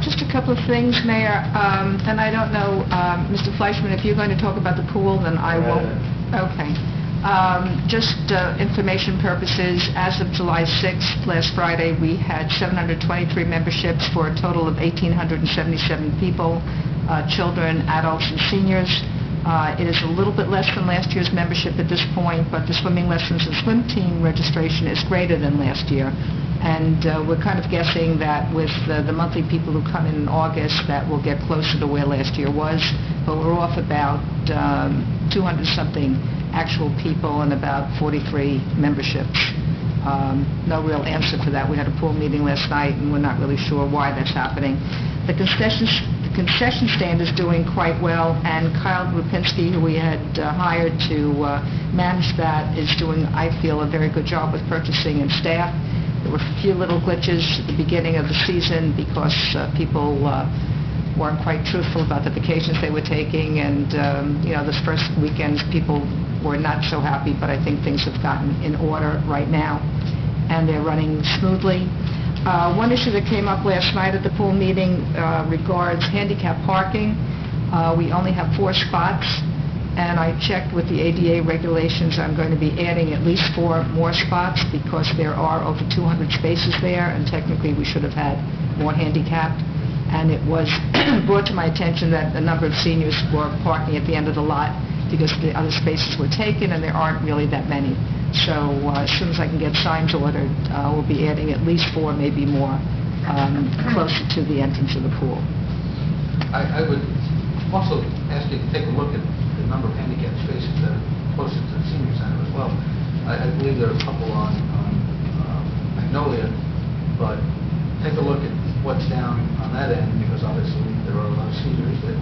Just a couple of things, Mayor, and I don't know, Mr. Fleischman, if you're going to talk about the pool, then I won't. Okay. Just information purposes, as of July 6th, last Friday, we had 723 memberships for a total of 1,877 people, children, adults, and seniors. It is a little bit less than last year's membership at this point, but the swimming lessons and swim team registration is greater than last year. And we're kind of guessing that with the monthly people who come in August, that we'll get closer to where last year was. But we're off about 200-something actual people and about 43 memberships. No real answer for that. We had a pool meeting last night, and we're not really sure why that's happening. The concession stand is doing quite well, and Kyle Grupinski, who we had hired to manage that, is doing, I feel, a very good job with purchasing and staff. There were a few little glitches at the beginning of the season because people weren't quite truthful about the vacations they were taking, and this first weekends people were not so happy, but I think things have gotten in order right now, and they're running smoothly. One issue that came up last night at the pool meeting regards handicap parking. We only have 4 spots, and I checked with the ADA regulations. I'm going to be adding at least 4 more spots because there are over 200 spaces there, and technically we should have had more handicapped. And it was brought to my attention that a number of seniors were parking at the end of the lot because the other spaces were taken, and there aren't really that many. So as soon as I can get signs ordered, we'll be adding at least 4, maybe more, closer to the entrance of the pool. I would also ask you to take a look at the number of handicap spaces that are closer to the senior center as well. I believe there are a couple on Magnolia, but take a look at what's down on that end, because obviously there are a lot of seniors that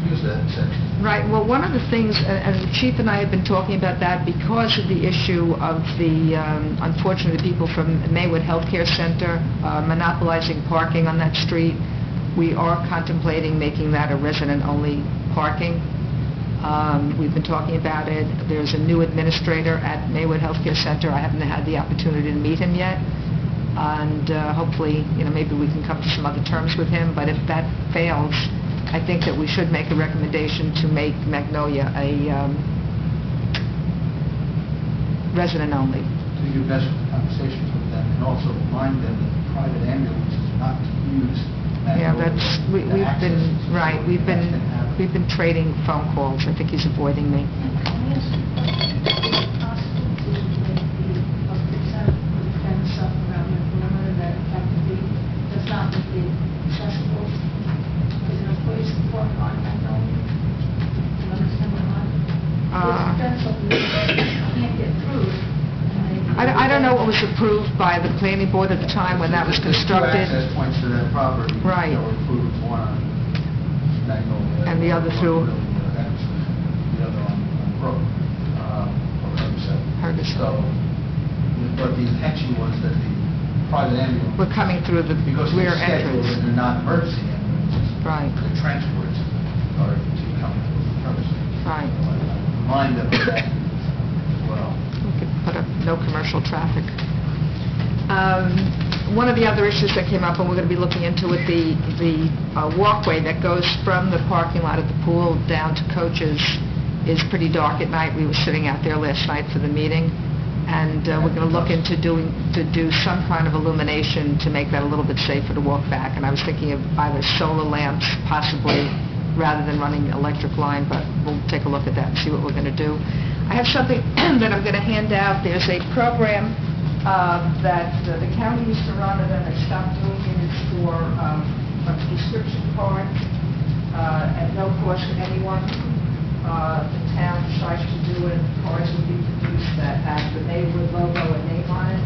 use that section. Right. Well, one of the things, and the chief and I have been talking about that because of the issue of the, unfortunately, people from Maywood Healthcare Center monopolizing parking on that street. We are contemplating making that a resident-only parking. We've been talking about it. There's a new administrator at Maywood Healthcare Center. I haven't had the opportunity to meet him yet. And hopefully, maybe we can come to some other terms with him. But if that fails, I think that we should make a recommendation to make Magnolia a resident-only. Do your best with conversations with them, and also remind them that private ambulances are not to use Yeah, Magnolia. we've been trading phone calls. I think he's avoiding me. Can we ask you a question? Is it possible to make the public center put a fence up around the perimeter that effectively does not make it accessible? Is there a place to park on Magnolia? Do you understand what I'm? There's a fence up there that can't get through. I don't know what was approved by the planning board at the time when that was constructed. There's 2 access points to that property. Right. That were approved, one on Magnolia. And the other through- The other on Borough, or Ferguson. So, but the intention was that the private ambulance. We're coming through the Because rear they're scheduled entrance. and they're not emergency ambulances. Right. The transports are to come to Ferguson. Right. So I remind them of that as well. We could put up no commercial traffic. One of the other issues that came up, and we're going to be looking into it, the walkway that goes from the parking lot at the pool down to Coaches is pretty dark at night. We were sitting out there last night for the meeting, and we're going to look into do some kind of illumination to make that a little bit safer to walk back. And I was thinking of either solar lamps, possibly, rather than running electric line, but we'll take a look at that and see what we're going to do. I have something that I'm going to hand out. There's a program that the county used to run, and then they stopped doing it. It's for a prescription card at no cost to anyone. The town decides to do it. Cards will be produced that have the Maywood logo and name on it.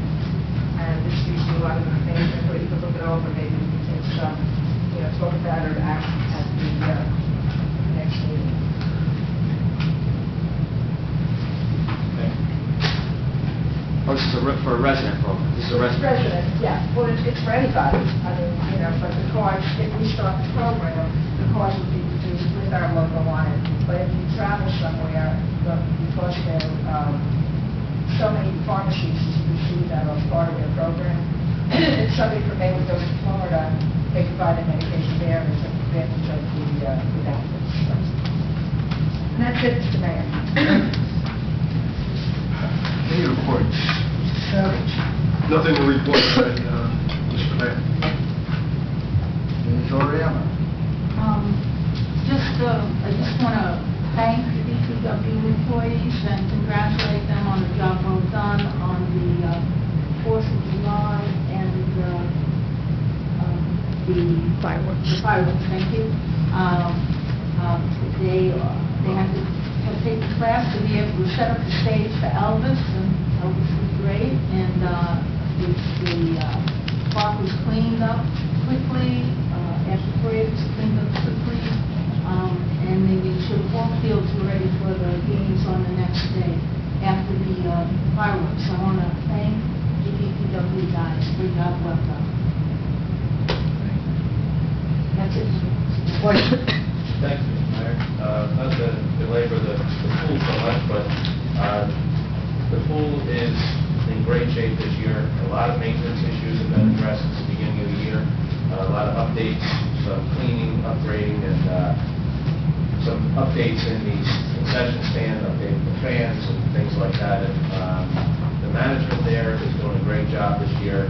And this gives you a lot of information, but you can look it over. Maybe we can take some, talk about it at the next meeting. Oh, this is for a resident program. This is a resident. Resident, yeah. Well, it's for anybody. I mean, but the cards, if we start the program, the cards will be produced with our logo on it. But if you travel somewhere, because there are so many pharmacies receive that as part of their program, if somebody from Maywood goes to Florida, they can buy their medication there as an advantage of the benefits. And that's it, Mr. Mayor. Any reports? Savage. Nothing to report today, Mr. Mayor. Ms. Oriana. I just want to thank the DPW employees and congratulate them on the job well done on the 4th of July and the Fireworks. The fireworks, thank you. They had to take the class to be able to set up the stage for Elvis, and Elvis was great. And the park was cleaned up quickly. After parade, it was cleaned up quickly. And they made sure the ball fields were ready for the games on the next day after the fireworks. I want to thank the DPW guys for your job well done. That's it. Thank you, Mr. Mayor. Not to belabor the pool so much, but the pool is in great shape this year. A lot of maintenance issues have been addressed since the beginning of the year. A lot of updates, some cleaning, upgrading, and some updates in the concession stand, updating the fans and things like that. And the management there is doing a great job this year.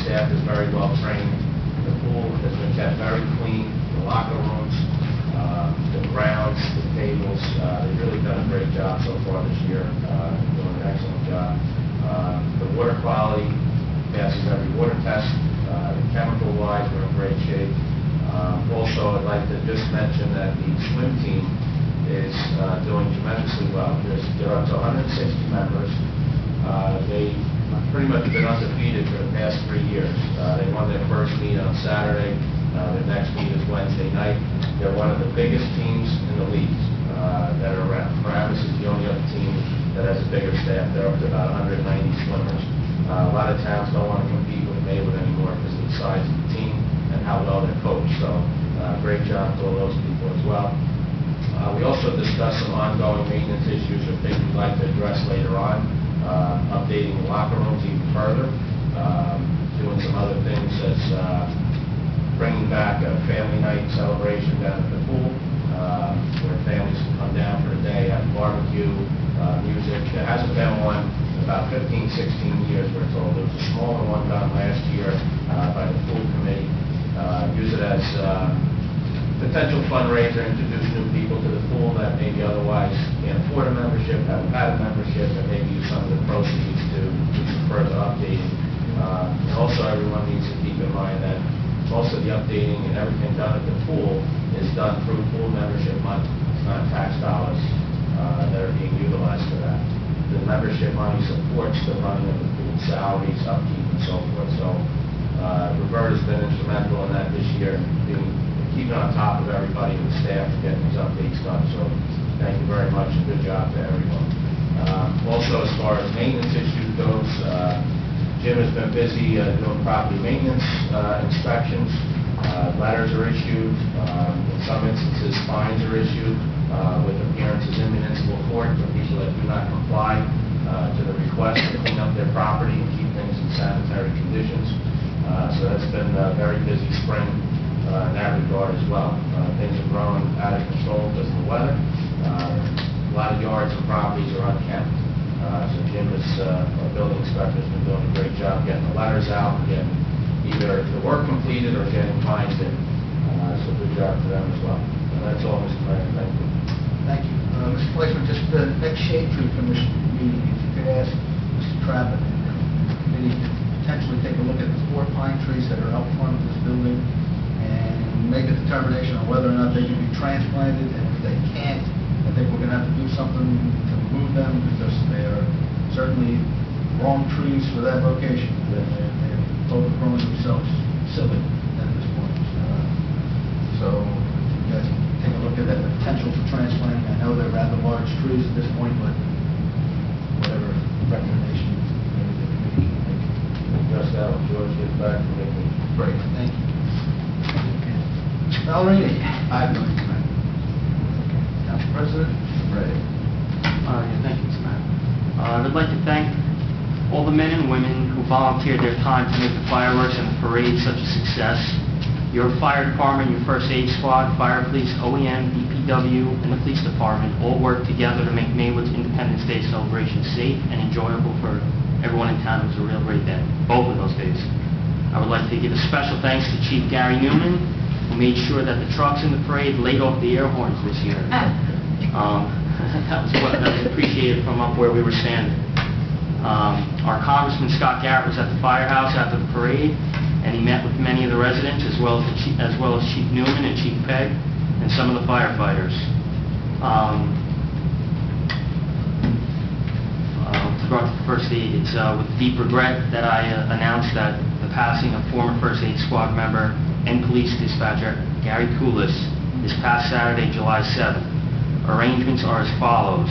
Staff is very well trained. The pool has been kept very clean. The locker rooms, the grounds, the tables. They've really done a great job so far this year, doing an excellent job. The water quality passes every water test. Chemical-wise, we're in great shape. Also, I'd like to just mention that the swim team is doing tremendously well. They're up to 160 members. They've pretty much been undefeated for the past 3 years. They won their first meet on Saturday. Their next meet is Wednesday night. They're one of the biggest teams in the league that are around. Paramus is the only other team that has a bigger staff. They're up to about 190 swimmers. A lot of towns don't want to compete with Maywood anymore because of the size of the team and how well they're coached. So great job to all those people as well. We also discussed some ongoing maintenance issues or things we'd like to address later on, updating the locker rooms even further, doing some other things as bringing back a family night celebration down at the pool, where families can come down for the day, have barbecue, music. There hasn't been one in about 15, 16 years, we're told. There was a smaller one done last year by the pool committee. Use it as potential fundraiser, introduce new people to the pool that maybe otherwise can't afford a membership, haven't had a membership, and maybe use some of the proceeds to do some further updating. And also, everyone needs to keep in mind that most of the updating and everything done at the pool is done through pool membership money. It's not tax dollars that are being utilized for that. The membership money supports the running of the pool, salaries, upkeep, and so forth. So Roberta's been instrumental in that this year, keeping on top of everybody and the staff and getting these updates done. So thank you very much and good job to everyone. Also, as far as maintenance issues goes, Jim has been busy doing property maintenance inspections. Letters are issued. In some instances, fines are issued with appearances in municipal court for people that do not comply to the request to clean up their property and keep things in sanitary conditions. So that's been a very busy spring in that regard as well. Things are growing out of control because of the weather. A lot of yards and properties are unkempt. So Jim, our building inspector, has been doing a great job getting the letters out and getting either the work completed or getting fines in. So good job to them as well. And that's all, Mr. Mayor. Thank you. Thank you. Mr. Fleischman, just the next shade tree commission meeting, if you could ask Mr. Trapp and the committee to potentially take a look at the 4 pine trees that are out front of this building and make a determination on whether or not they can be transplanted, and if they can't, I think we're going to have to do something to remove them because they are certainly wrong trees for that location. They're overgrowing themselves silly at this point. So you guys can take a look at that, the potential for transplanting. I know they're rather large trees at this point, but whatever recommendation maybe the committee can make. Address that when George gets back from vacation. Great, thank you. Ballerini. I have nothing tonight. Council President, ready. Thank you, Mr. Mayor. I'd like to thank all the men and women who volunteered their time to make the fireworks and the parade such a success. Your fire department, your first aid squad, fire police, OEM, DPW, and the police department all worked together to make Maywood's Independence Day celebration safe and enjoyable for everyone in town. It was a real great day, both of those days. I would like to give a special thanks to Chief Gary Newman, who made sure that the trucks in the parade laid off the air horns this year. That was appreciated from up where we were standing. Our Congressman Scott Garrett was at the firehouse after the parade, and he met with many of the residents as well as Chief Newman and Chief Pegg and some of the firefighters. With regard to the first aid, it's with deep regret that I announced that the passing of former first aid squad member and police dispatcher Gary Koulis this past Saturday, July 7th. Arrangements are as follows.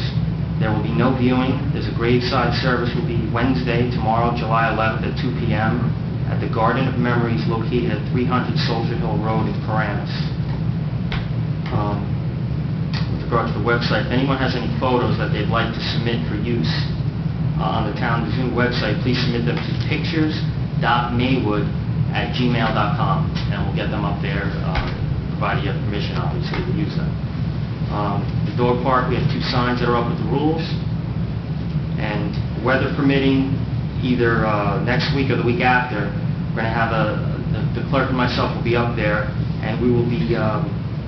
There will be no viewing. There's a graveside service will be Wednesday, tomorrow, July 11th at 2 p.m. at the Garden of Memories located at 300 Soldier Hill Road in Paramus. With regard to the website, if anyone has any photos that they'd like to submit for use on the Town of Zoom website, please submit them to pictures.maywood@gmail.com, and we'll get them up there, provided you have permission, obviously, to use them. The dog park, we have 2 signs that are up with the rules, and weather permitting, either next week or the week after, we're going to have the clerk and myself will be up there, and we will be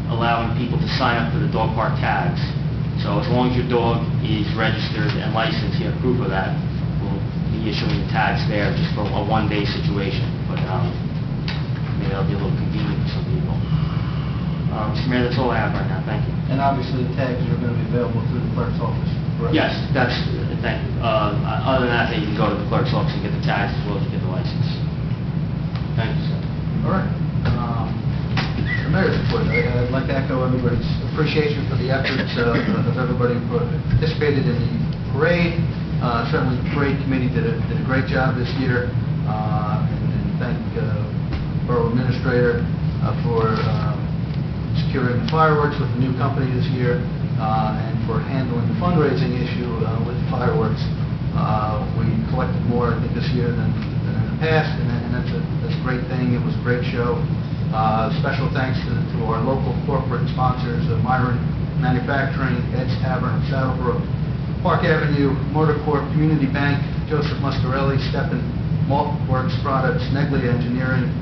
allowing people to sign up for the dog park tags. So as long as your dog is registered and licensed, you have proof of that, we'll be issuing the tags there just for a one-day situation. But maybe that'll be a little convenient for some people. Mr. Mayor, that's all I have right now. Thank you. And obviously, the tags are going to be available through the clerk's office, correct? Yes, thank you. Other than that, you can go to the clerk's office and get the tags as well as you get the license. Thank you, sir. All right. The mayor's report. I'd like to echo everybody's appreciation for the efforts of everybody who participated in the parade. Certainly, the parade committee did a great job this year. And thank Borough Administrator for securing the fireworks with the new company this year, and for handling the fundraising issue with the fireworks. We collected more, I think, this year than in the past, and that's a great thing. It was a great show. Special thanks to our local corporate sponsors, Myron Manufacturing, Ed's Tavern of Saddlebrook, Park Avenue, Motor Corp, Community Bank, Joseph Muscarelli, Steppen Maltworks Products, Neglia Engineering,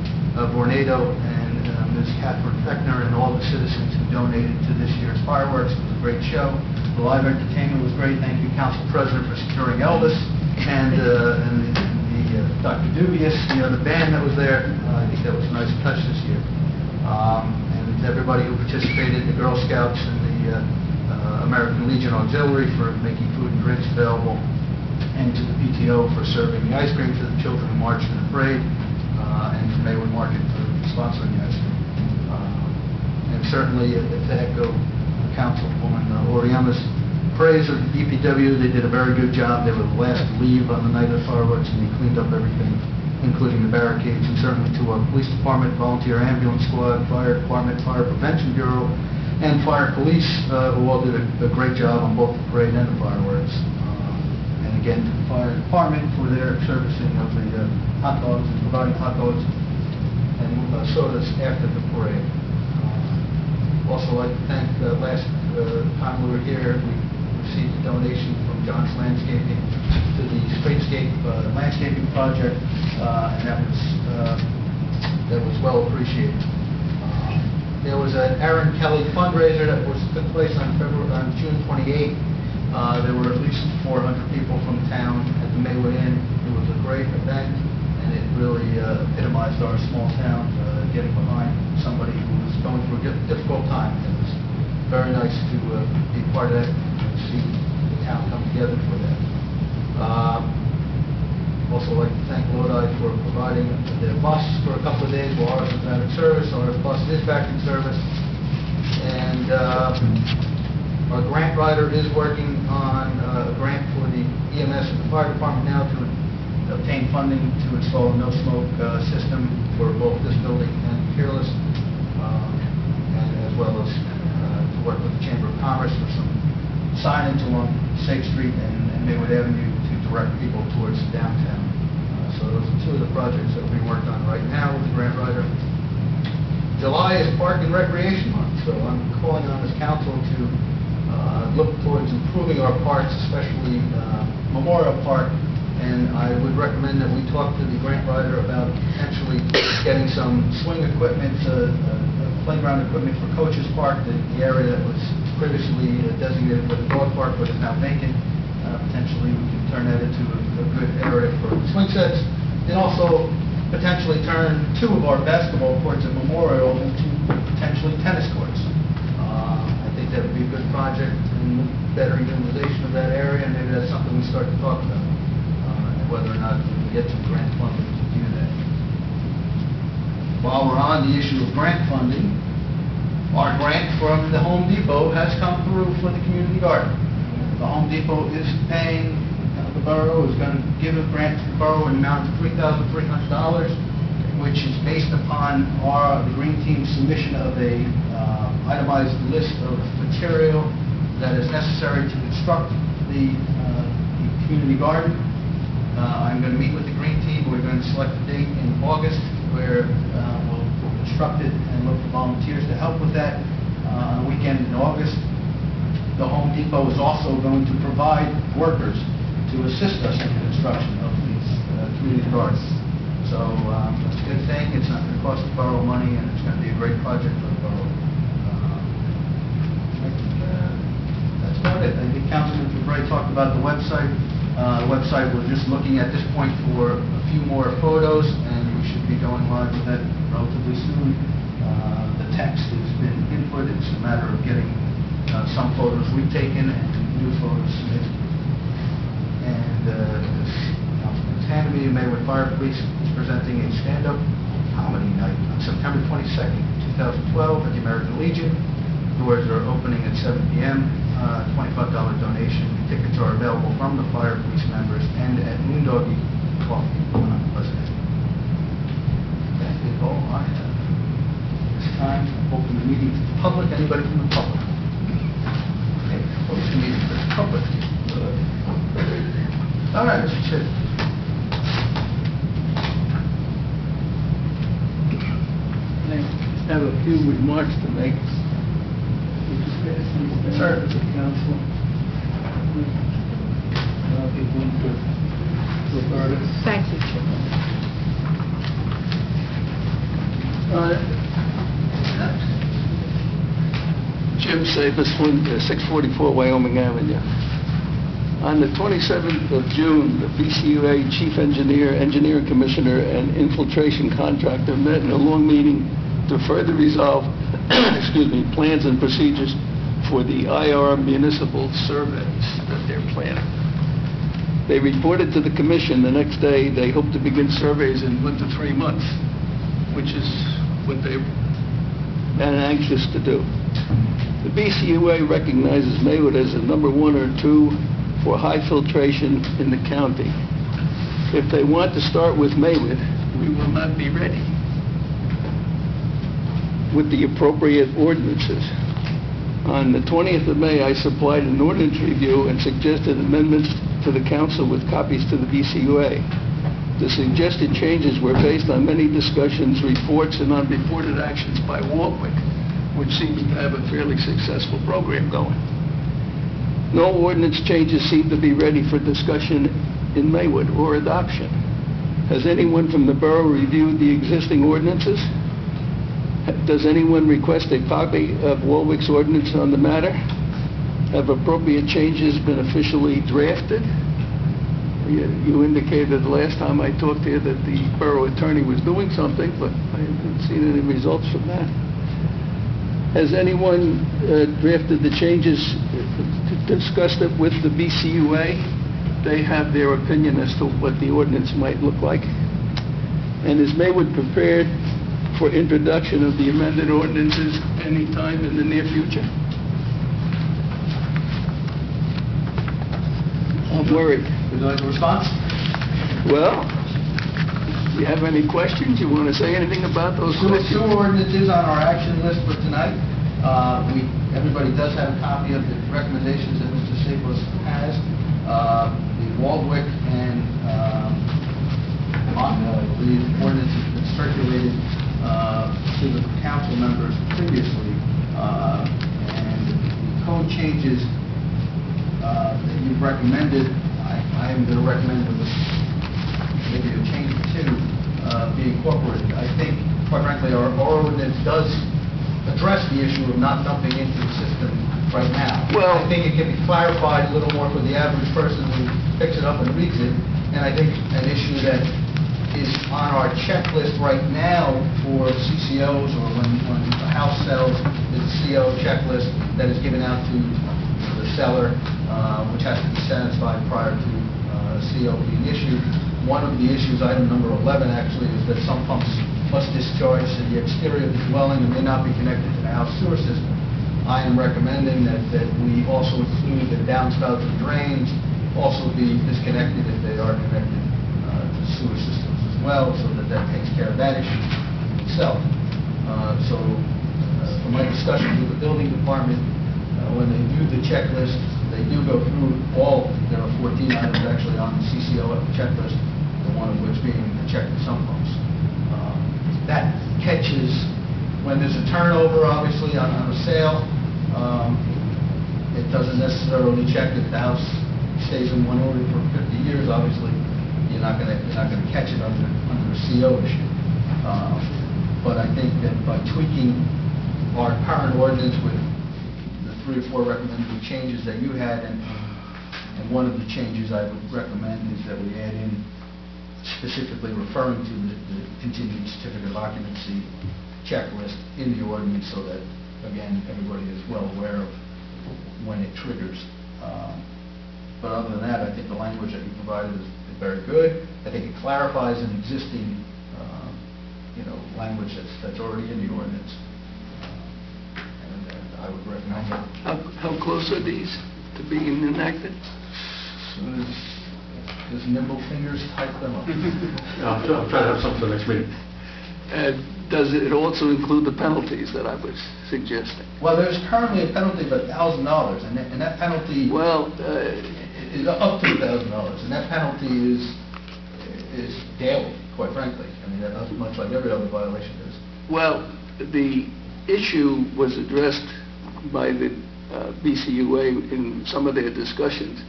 Vornado, and Ms. Catherine Feckner, and all the citizens who donated to this year's fireworks. It was a great show. The live entertainment was great. Thank you, Council President, for securing Elvis, and Dr. Dubious, the band that was there. I think that was a nice touch this year. And everybody who participated, the Girl Scouts and the American Legion Auxiliary for making food and drinks available, and to the PTO for serving the ice cream to the children who marched in the parade, and to Maywood Market for sponsoring the ice cream. And certainly, to echo Councilwoman Oriana's praise of the DPW, they did a very good job. They were the last to leave on the night of the fireworks, and they cleaned up everything, including the barricades. And certainly to our police department, volunteer ambulance squad, fire department, fire prevention bureau, and fire police, who all did a great job on both the parade and the fireworks. And again, to the fire department for their servicing of the hot dogs and providing hot dogs and sodas after the parade. Also, I'd like to thank last time we were here, we received a donation from John's Landscaping to the Streetscape landscaping project, and that was well appreciated. There was an Aaron Kelly fundraiser that took place on June 28th. There were at least 400 people from town at the Maywood Inn. It was a great event, and it really epitomized our small town, getting behind somebody who was going through a difficult time. It was very nice to be part of that and see the town come together for that. Also, like to thank Lodi for providing their bus for a couple of days while ours was out of service. Our bus is back in service. And our grant writer is working on a grant for the EMS and the fire department now to obtain funding to install a no-smoke system for both this building and Peerless, and as well as to work with the Chamber of Commerce for some signage along Safe Street and Maywood Avenue to direct people towards downtown. So those are two of the projects that we worked on right now with the grant writer. July is Park and Recreation Month, so I'm calling on this council to look towards improving our parks, especially Memorial Park. And I would recommend that we talk to the grant writer about potentially getting some swing equipment, playground equipment for Coaches Park, the area that was previously designated for the dog park but is now vacant. Potentially we can turn that into a good area for swing sets, and also potentially turn two of our basketball courts at Memorial into potentially tennis courts. I think that would be a good project and better utilization of that area, and maybe that's something we start to talk about. Whether or not we can get some grant funding to do that. While we're on the issue of grant funding, our grant from the Home Depot has come through for the community garden. The Home Depot is paying, the borough is going to give a grant to the borough in an amount of $3,300, which is based upon the Green Team's submission of a itemized list of material that is necessary to construct the community garden. I'm going to meet with the Green Team. We're going to select a date in August where we'll construct it and look for volunteers to help with that on a weekend in August. The Home Depot is also going to provide workers to assist us in the construction of these community gardens. So it's a good thing. It's not going to cost the borough money, and it's going to be a great project for the borough. That's about it. I think Councilman DeBrey talked about the website. The website, we're just looking at this point for a few more photos, and we should be going live with that relatively soon. The text has been input. It's a matter of getting some photos retaken and new photos submitted. And Councilman Hanamy, Maywood Fire Police, is presenting a stand-up comedy night on September 22nd, 2012 at the American Legion. Doors are opening at 7 p.m. $25 donation. Tickets are available from the Fire Police members and at Moondoggie Coffee on Pleasant Avenue. That is all I have. This time, open the meeting to the public. Anybody from the public? Okay, close the meeting to the public. All right, Mr. Chip. I have a few remarks to make. Sir. To the council. I'll give one to Roberta. Thank you, Jim. Jim Sabus, 644 Wyoming Avenue. On the 27th of June, the BCUA Chief Engineer, Engineering Commissioner, and Infiltration Contractor met in a long meeting to further resolve plans and procedures for the IR municipal surveys that they're planning. They reported to the commission the next day they hope to begin surveys in 1 to 3 months, which is what they're anxious to do. The BCUA recognizes Maywood as a number 1 or 2 for high filtration in the county. If they want to start with Maywood, we will not be ready with the appropriate ordinances. On the 20th of May, I supplied an ordinance review and suggested amendments to the council with copies to the BCUA. The suggested changes were based on many discussions, reports, and on reported actions by Warwick, which seems to have a fairly successful program going. No ordinance changes seem to be ready for discussion in Maywood or adoption. Has anyone from the borough reviewed the existing ordinances? Does anyone request a copy of Warwick's ordinance on the matter? Have appropriate changes been officially drafted? You indicated the last time I talked to you that the borough attorney was doing something, but I haven't seen any results from that. Has anyone drafted the changes, discussed it with the BCUA? They have their opinion as to what the ordinance might look like. And is Maywood prepared for introduction of the amended ordinances anytime in the near future? I'm worried. Would you like a response? Well, do you have any questions? You want to say anything about those questions? Two ordinances on our action list for tonight. Everybody does have a copy of the recommendations that Mr. Sapos has. The Waldwick and Montville, I believe, ordinance has been circulated to the council members previously, and the code changes that you've recommended, I am going to recommend with maybe a change to be incorporated. I think, quite frankly, our ordinance does address the issue of not dumping into the system right now. Well, I think it can be clarified a little more for the average person who picks it up and reads it, and I think an issue that is on our checklist right now for CCOs, or when a house sells, there's a CO checklist that is given out to the seller, which has to be satisfied prior to CO being issued. One of the issues, item number 11 actually, is that some pumps must discharge to the exterior of the dwelling and may not be connected to the house sewer system. I am recommending that we also include the downspouts and drains also be disconnected if they are connected to sewer systems as well, so that takes care of that issue itself. From my discussions with the building department, when they do the checklist, they do go through all, there are 14 items actually on the CCO checklist, one of which being the check for sump pumps. That catches, when there's a turnover, obviously, on a sale, it doesn't necessarily check if the house stays in one order for 50 years, obviously, you're not going to catch it under a CO issue. But I think that by tweaking our current ordinance with the 3 or 4 recommended changes that you had, and one of the changes I would recommend is that we add in specifically referring to the continued certificate of occupancy checklist in the ordinance so that, again, everybody is well aware of when it triggers. But other than that, I think the language that you provided is very good. I think it clarifies an existing, language that's already in the ordinance. And I would recommend it. How close are these to being enacted? As soon as his nimble fingers type them up. I'll try to have something for the next meeting. Does it also include the penalties that I was suggesting? Well, there's currently a penalty of $1,000, and that penalty Well, is up to $1,000, and that penalty is daily, quite frankly. I mean, that's much like every other violation is. well, the issue was addressed by the BCUA in some of their discussions,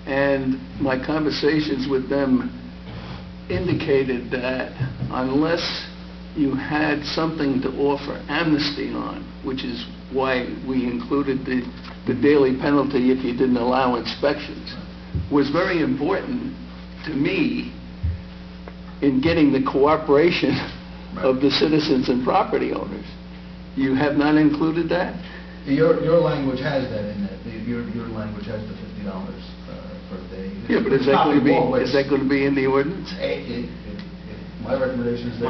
and my conversations with them indicated that unless you had something to offer amnesty on, which is why we included the daily penalty if you didn't allow inspections, was very important to me in getting the cooperation of the citizens and property owners. You have not included that? Your language has that in it. Your language has the $50 per day. Yeah, but is that going to be in the ordinance? My recommendation is that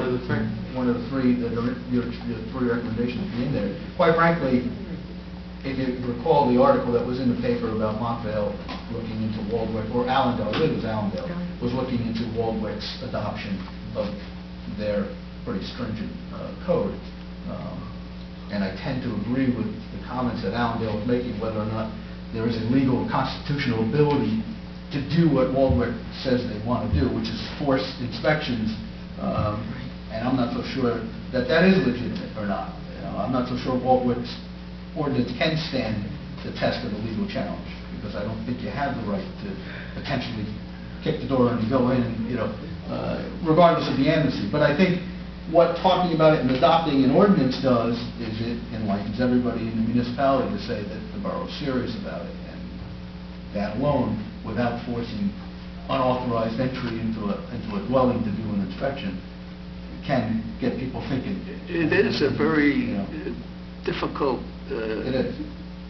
one of the three, your 3 recommendations be in there. Quite frankly, if you recall the article that was in the paper about Montvale looking into Waldwick, or Allendale, I believe it was Allendale, was looking into Waldwick's adoption of their pretty stringent code. And I tend to agree with the comments that Allendale was making, whether or not there is a legal or constitutional ability to do what Waldwick says they want to do, which is force inspections. And I'm not so sure that is legitimate or not. I'm not so sure Waldwick's ordinance can stand the test of a legal challenge, because I don't think you have the right to potentially kick the door and go in, regardless of the amnesty. But I think what talking about it and adopting an ordinance does is it enlightens everybody in the municipality to say that the borough is serious about it, and that alone, without forcing unauthorized entry into a dwelling to do an inspection, can get people thinking. It is a very difficult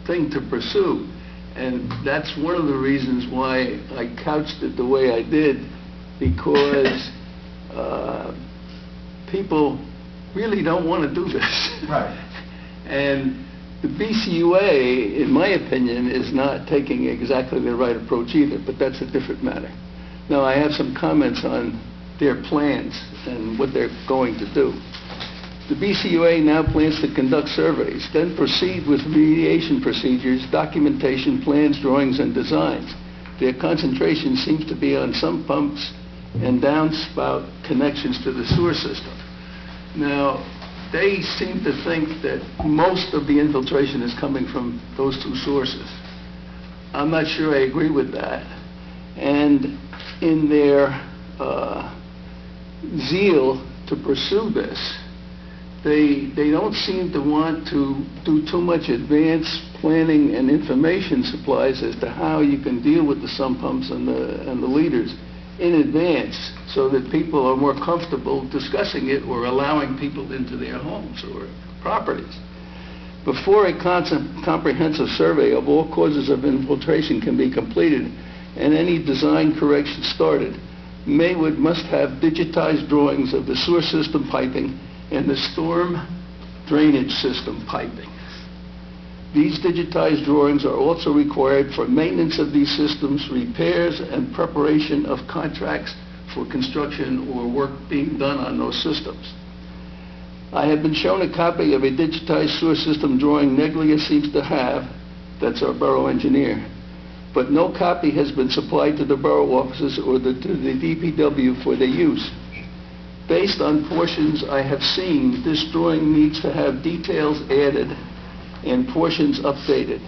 thing to pursue, and that's one of the reasons why I couched it the way I did, because people really don't want to do this. Right. And the BCUA, in my opinion, is not taking exactly the right approach either, but that's a different matter. Now, I have some comments on their plans and what they're going to do. The BCUA now plans to conduct surveys, then proceed with remediation procedures, documentation, plans, drawings, and designs. Their concentration seems to be on sump pumps and downspout connections to the sewer system. Now, they seem to think that most of the infiltration is coming from those 2 sources. I'm not sure I agree with that. And in their zeal to pursue this, they don't seem to want to do too much advanced planning and information supplies as to how you can deal with the sump pumps and the leaders in advance, so that people are more comfortable discussing it or allowing people into their homes or properties. Before a comprehensive survey of all causes of infiltration can be completed and any design correction started, Maywood must have digitized drawings of the sewer system piping and the storm drainage system piping. These digitized drawings are also required for maintenance of these systems, repairs, and preparation of contracts for construction or work being done on those systems. I have been shown a copy of a digitized sewer system drawing Neglia seems to have, that's our borough engineer, but no copy has been supplied to the borough offices or to the DPW for their use. Based on portions I have seen, this drawing needs to have details added and portions updated.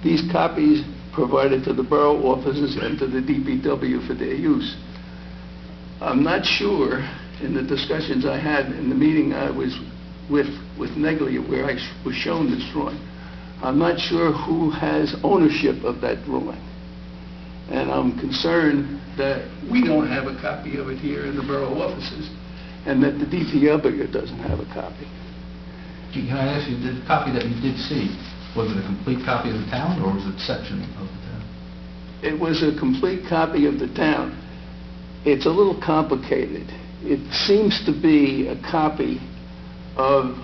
These copies provided to the borough offices and to the DPW for their use. I'm not sure, in the discussions I had in the meeting I was with Neglia, where I was shown this drawing, I'm not sure who has ownership of that drawing. And I'm concerned that we don't have a copy of it here in the borough offices, and that the DPW doesn't have a copy. Can I ask you, the copy that you did see, was it a complete copy of the town, or was it a section of the town? It was a complete copy of the town. It's a little complicated. It seems to be a copy of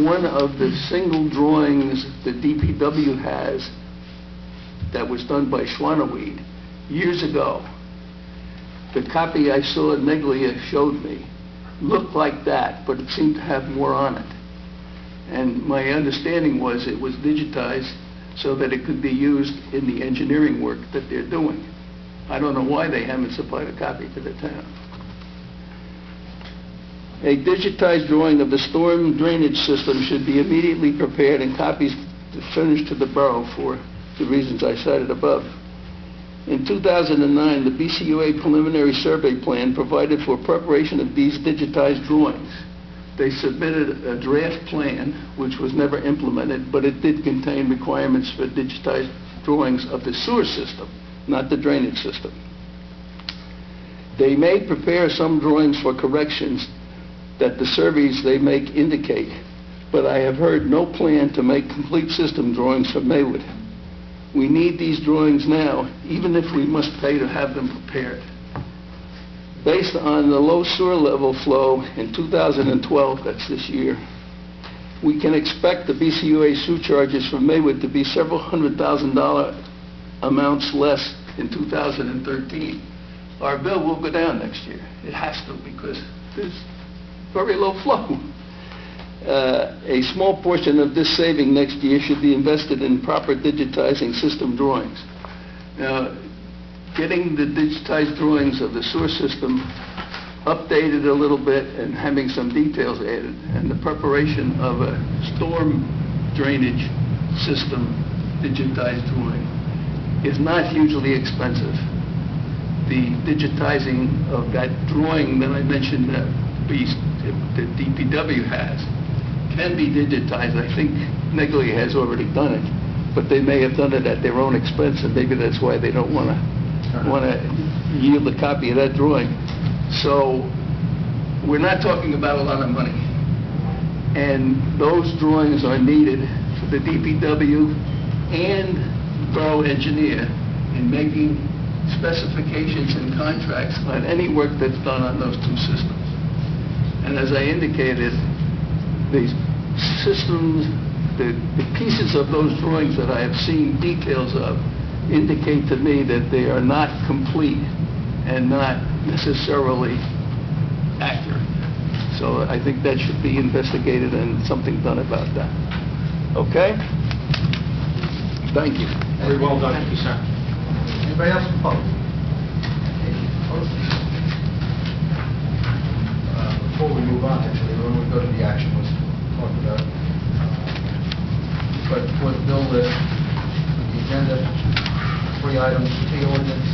one of the single drawings the DPW has that was done by Schwanneweed years ago. The copy I saw Neglia showed me looked like that, but it seemed to have more on it. And my understanding was it was digitized so that it could be used in the engineering work that they're doing. I don't know why they haven't supplied a copy to the town. A digitized drawing of the storm drainage system should be immediately prepared and copies furnished to the borough for the reasons I cited above. In 2009, the BCUA preliminary survey plan provided for preparation of these digitized drawings. They submitted a draft plan, which was never implemented, but it did contain requirements for digitized drawings of the sewer system, not the drainage system. They may prepare some drawings for corrections that the surveys they make indicate, but I have heard no plan to make complete system drawings for Maywood. We need these drawings now, even if we must pay to have them prepared. Based on the low sewer level flow in 2012, that's this year, we can expect the BCUA sewer charges from Maywood to be several $100,000 amounts less in 2013. Our bill will go down next year. It has to, because there's very low flow. A small portion of this saving next year should be invested in proper digitizing system drawings. Now, getting the digitized drawings of the sewer system updated a little bit and having some details added, and the preparation of a storm drainage system digitized drawing is not hugely expensive. The digitizing of that drawing that I mentioned that the DPW has can be digitized. I think Neglia has already done it, but they may have done it at their own expense, and maybe that's why they don't want to yield a copy of that drawing. So we're not talking about a lot of money, and those drawings are needed for the DPW and borough engineer in making specifications and contracts on any work that's done on those two systems. And as I indicated, these systems, the pieces of those drawings that I have seen details of indicate to me that they are not complete and not necessarily accurate. So I think that should be investigated and something done about that. Okay? Thank you. Very well done. Thank you, sir. Anybody else opposed? Before we move on, actually, when we go to the action list, we'll talk about, but for the bill list, the agenda, 3 items, T ordinance.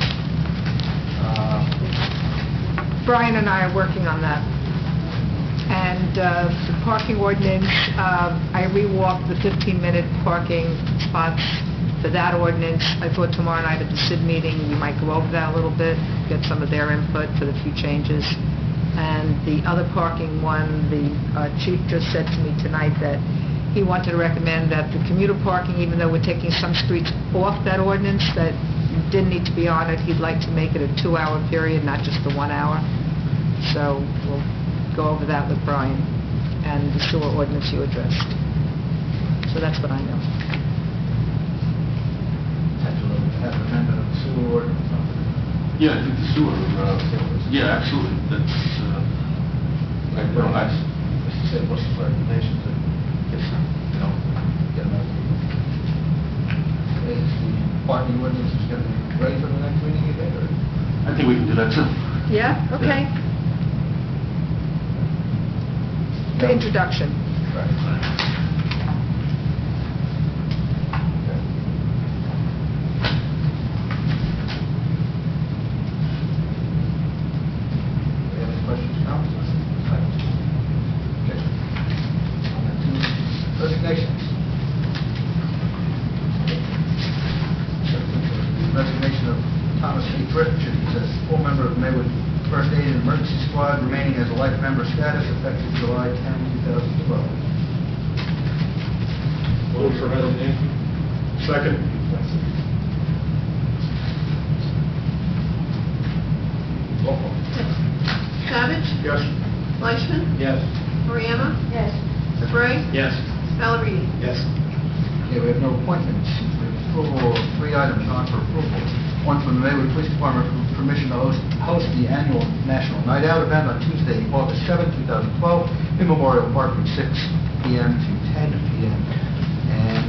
Brian and I are working on that. And the parking ordinance, I rewalked the 15-minute parking spots for that ordinance. I thought tomorrow night at the SID meeting, we might go over that a little bit, get some of their input for the few changes. And the other parking one, the chief just said to me tonight that he wanted to recommend that the commuter parking, even though we're taking some streets off that ordinance that didn't need to be on it, he'd like to make it a 2-hour period, not just the 1 hour. So we'll go over that with Brian and the sewer ordinance you addressed. So that's what I know. Potential to have an amendment of the sewer ordinance. Yeah, I think the sewer, yeah, absolutely. That's, Mr. Sid, what's the recommendation to, yes, sir. you know, get them out? Is the parking ordinance is going to be ready for the next meeting, you think, or? I think we can do that too. Yeah? Okay. The introduction. Right. Resignations. member of Maywood First Aid and Emergency Squad, remaining as a life member status effective July 10, 2012. Move for resignation. Second. Roll call. Savage? Yes. Fleischman? Yes. Oriana? Yes. DeBrey? Yes. Ballerini? Yes. Okay, we have no appointments. We have approval of 3 items on for approval. One from the Maywood Police Department for permission to host the annual National Night Out event on Tuesday, August 7, 2012, in Memorial Park from 6 p.m. to 10 p.m. And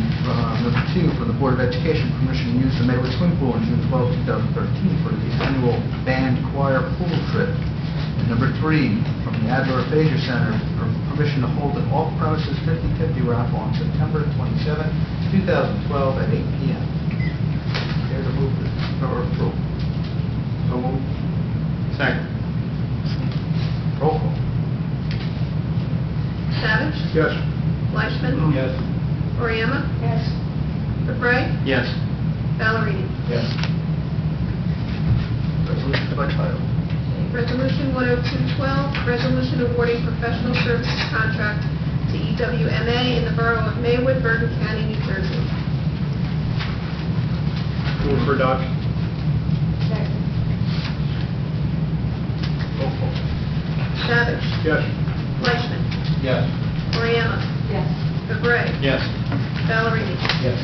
number 2, from the Board of Education, permission to use the Maywood Swimming Pool on June 12, 2013 for the annual band choir pool trip. And number 3, from the Adler Aphasia Center, for permission to hold an off-premises 50/50 raffle on September 27, 2012 at 8 p.m. Care to move for approval? So moved. Second. Roll call. Savage? Yes. Fleischman? Yes. Oriana? Yes. DeBrey? Yes. Ballerini? Yes. Resolution by title. Resolution 10212, resolution awarding professional services contract to EWMA in the Borough of Maywood, Bergen County, New Jersey. Move for adoption. Second. Roll call. Savage? Yes. Fleischman? Yes. Oriana? Yes. DeBrey? Yes. Ballerini? Yes.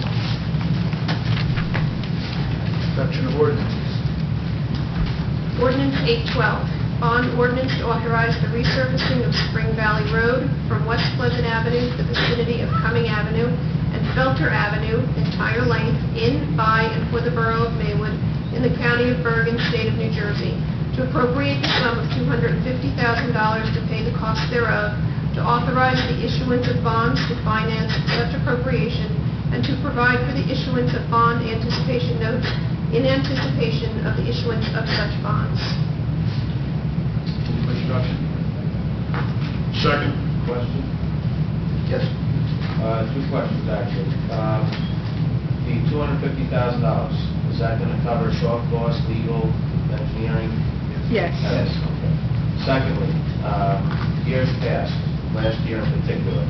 Introduction of ordinances. Ordinance 812, bond ordinance to authorize the resurfacing of Spring Valley Road from West Pleasant Avenue to the vicinity of Cumming Avenue and Felter Avenue, entire length, in, by, and for the Borough of Maywood, in the County of Bergen, State of New Jersey, to appropriate the sum of $250,000 to pay the cost thereof, to authorize the issuance of bonds to finance such appropriation, and to provide for the issuance of bond anticipation notes in anticipation of the issuance of such bonds. Move for introduction. Second. Question? Yes. 2 questions, actually. The $250,000, is that going to cover soft costs, legal, engineering? Yes. Yes. Okay. Secondly, years past, last year in particular,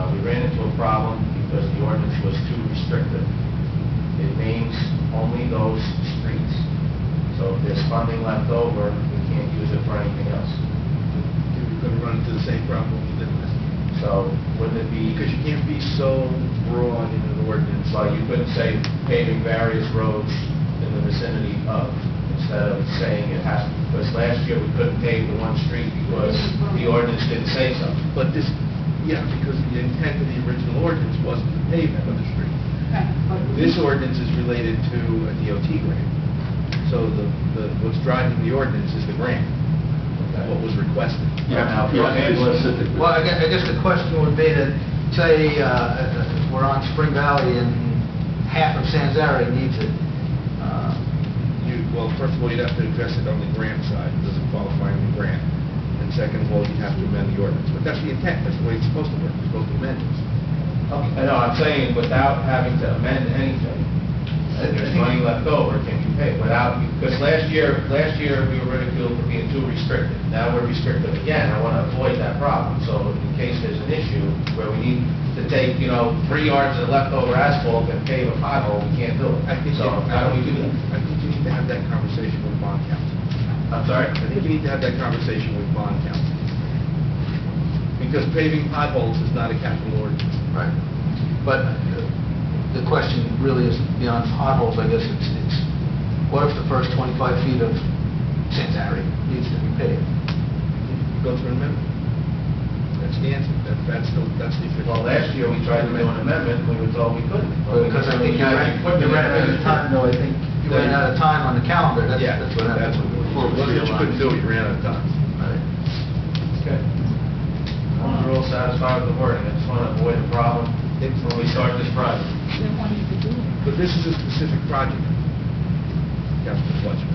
we ran into a problem because the ordinance was too restrictive. It names only those streets. So if there's funding left over, we can't use it for anything else. You're going to run into the same problem we did last year. So wouldn't it be... Because you can't be so broad in an ordinance. Well, you couldn't say paving various roads in the vicinity of, instead of saying it has to, because last year we couldn't pave the one street because the ordinance didn't say so. But this, yeah, because the intent of the original ordinance wasn't to pave that other street. This ordinance is related to a DOT grant. So what's driving the ordinance is the grant, what was requested. Now, Well, I guess the question would be that, say, we're on Spring Valley and half of Sanzari needs it. Well, first of all, you'd have to address it on the grant side. It doesn't qualify on the grant. And second of all, you'd have to amend the ordinance. But that's the intent. That's the way it's supposed to work. You're supposed to amend it. I know, I'm saying without having to amend anything, if there's money left over, can you pay without, because last year we were ridiculed for being too restricted. Now we're restricted again. I want to avoid that problem. So in case there's an issue where we need to take, 3 yards of leftover asphalt and pave a pothole, we can't do it. So how do we do that? I think you need to have that conversation with bond counsel. I'm sorry? I think you need to have that conversation with bond counsel. Because paving potholes is not a capital ordinance. Right. But the question really is beyond potholes, I guess. It's what if the first 25 feet of Sanzari needs to be paved? You go through an amendment. That's the answer. That's the official. Well, last year we tried to do an amendment, we were told we couldn't. Because I think you ran out of time, though. I think you ran out of time on the calendar. That's what happened. It wasn't that you couldn't do it, you ran out of time. Right. Okay. We're all satisfied with the wording. I just want to avoid a problem when we start this project. But this is a specific project, Councilman Fletcher.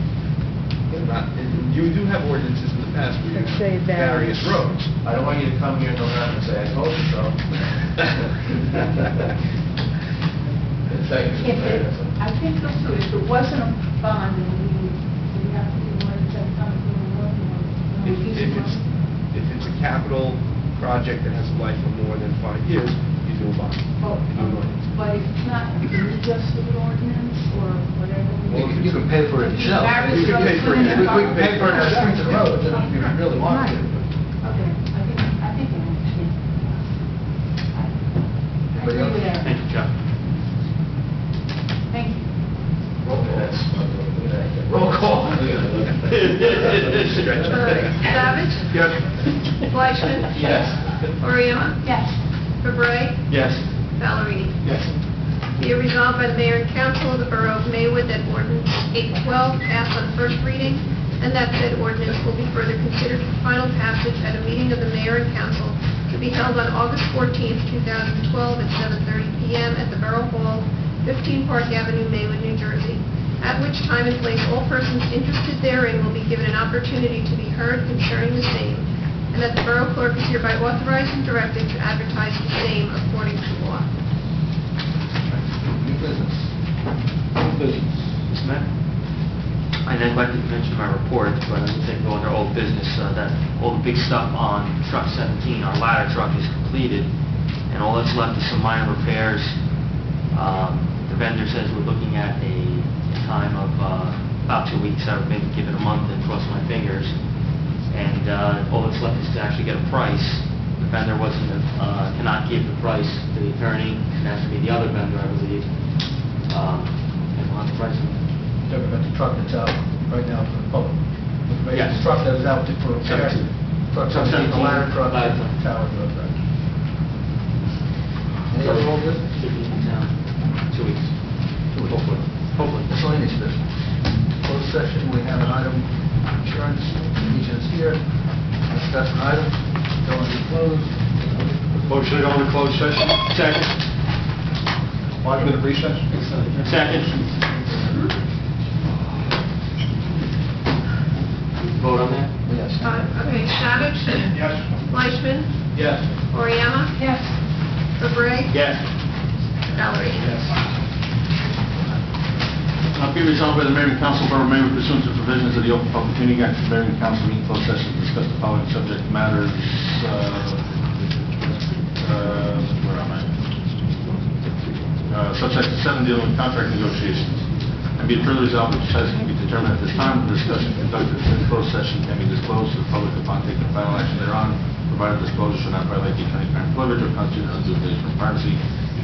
You do have ordinances in the past where you That say various roads. I don't want you to come here in November and say, I told you so. Thank you. I think also if it wasn't a bond, then we have to do one capital project that has a life of more than 5 years, you do a bond. Oh, but if it's not, is it just an ordinance or whatever? You can pay for it yourself. Various You can pay for it. roads, We can pay for it on streets and roads, and if you really want to. Okay, I think I understand. I agree with that. Thank you, Chuck. Thank you. Roll call. Savage? Yes. Fleischman? Yes. Oriema? Yes. Fabre? Yes. Valerini? Yes. Be it resolved by the Mayor and Council of the Borough of Maywood that ordinance 812 passed on first reading, and that said ordinance will be further considered for final passage at a meeting of the Mayor and Council to be held on August 14th, 2012 at 7:30 p.m. at the Borough Hall, 15 Park Avenue, Maywood, New Jersey, at which time and place all persons interested therein will be given an opportunity to be heard concerning the same, and that the Borough Clerk is hereby authorized and directed to advertise the same according to law. New business. New business. Mr. Mayor? I neglected to mention in my report, but I think go under old business, that all the big stuff on truck 17, our ladder truck, is completed, and all that's left is some minor repairs. The vendor says we're looking at a time of about 2 weeks. I would maybe give it a month and cross my fingers. And all that's left is to actually get a price. The vendor cannot give the price to the attorney. It has to be the other vendor, I believe. And we'll have the price. Talking about the truck that's out right now for the public. Yes. The truck that was out for repair. 17. Truck 17, the ladder truck, Ladder and truck. the tower truck, right. Any other old business? Should be in town 2 weeks. Hopefully. Hopefully. Miscellaneous business. Closed session, we have an item, insurance, agents here, discuss an item, go into closed. Motion to go into closed session? Second. 5-minute recess? Second. Vote on that? Yes. Okay, Savage? Yes. Fleischman? Yes. Oriema? Yes. Fabre? Yes. Valerini? Be resolved by the Mayor and Council, Borough Maywood, pursuant to provisions of the Open Public Meeting Act, the Mayor and Council meet in closed session to discuss the following subject matters. Where am I? Subsection 7, dealing with contract negotiations. And be it further resolved that such can be determined at this time, the discussion conducted in closed session can be disclosed to the public upon taking final action thereon, provided disclosure should not violate the attorney-client privilege or constitute undue invasion of privacy.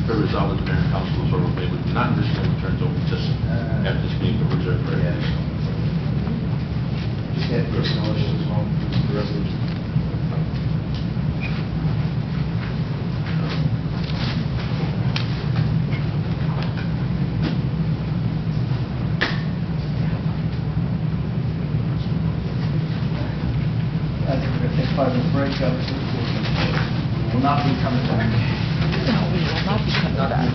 Further resolved that the Mayor and Council of the Borough of Maywood do not envision to return to open session after this meeting for reserved for Just get personal issues as well, the resolution. I think we're going to take 5-minute break. We will not be coming back. No, we will not be coming back.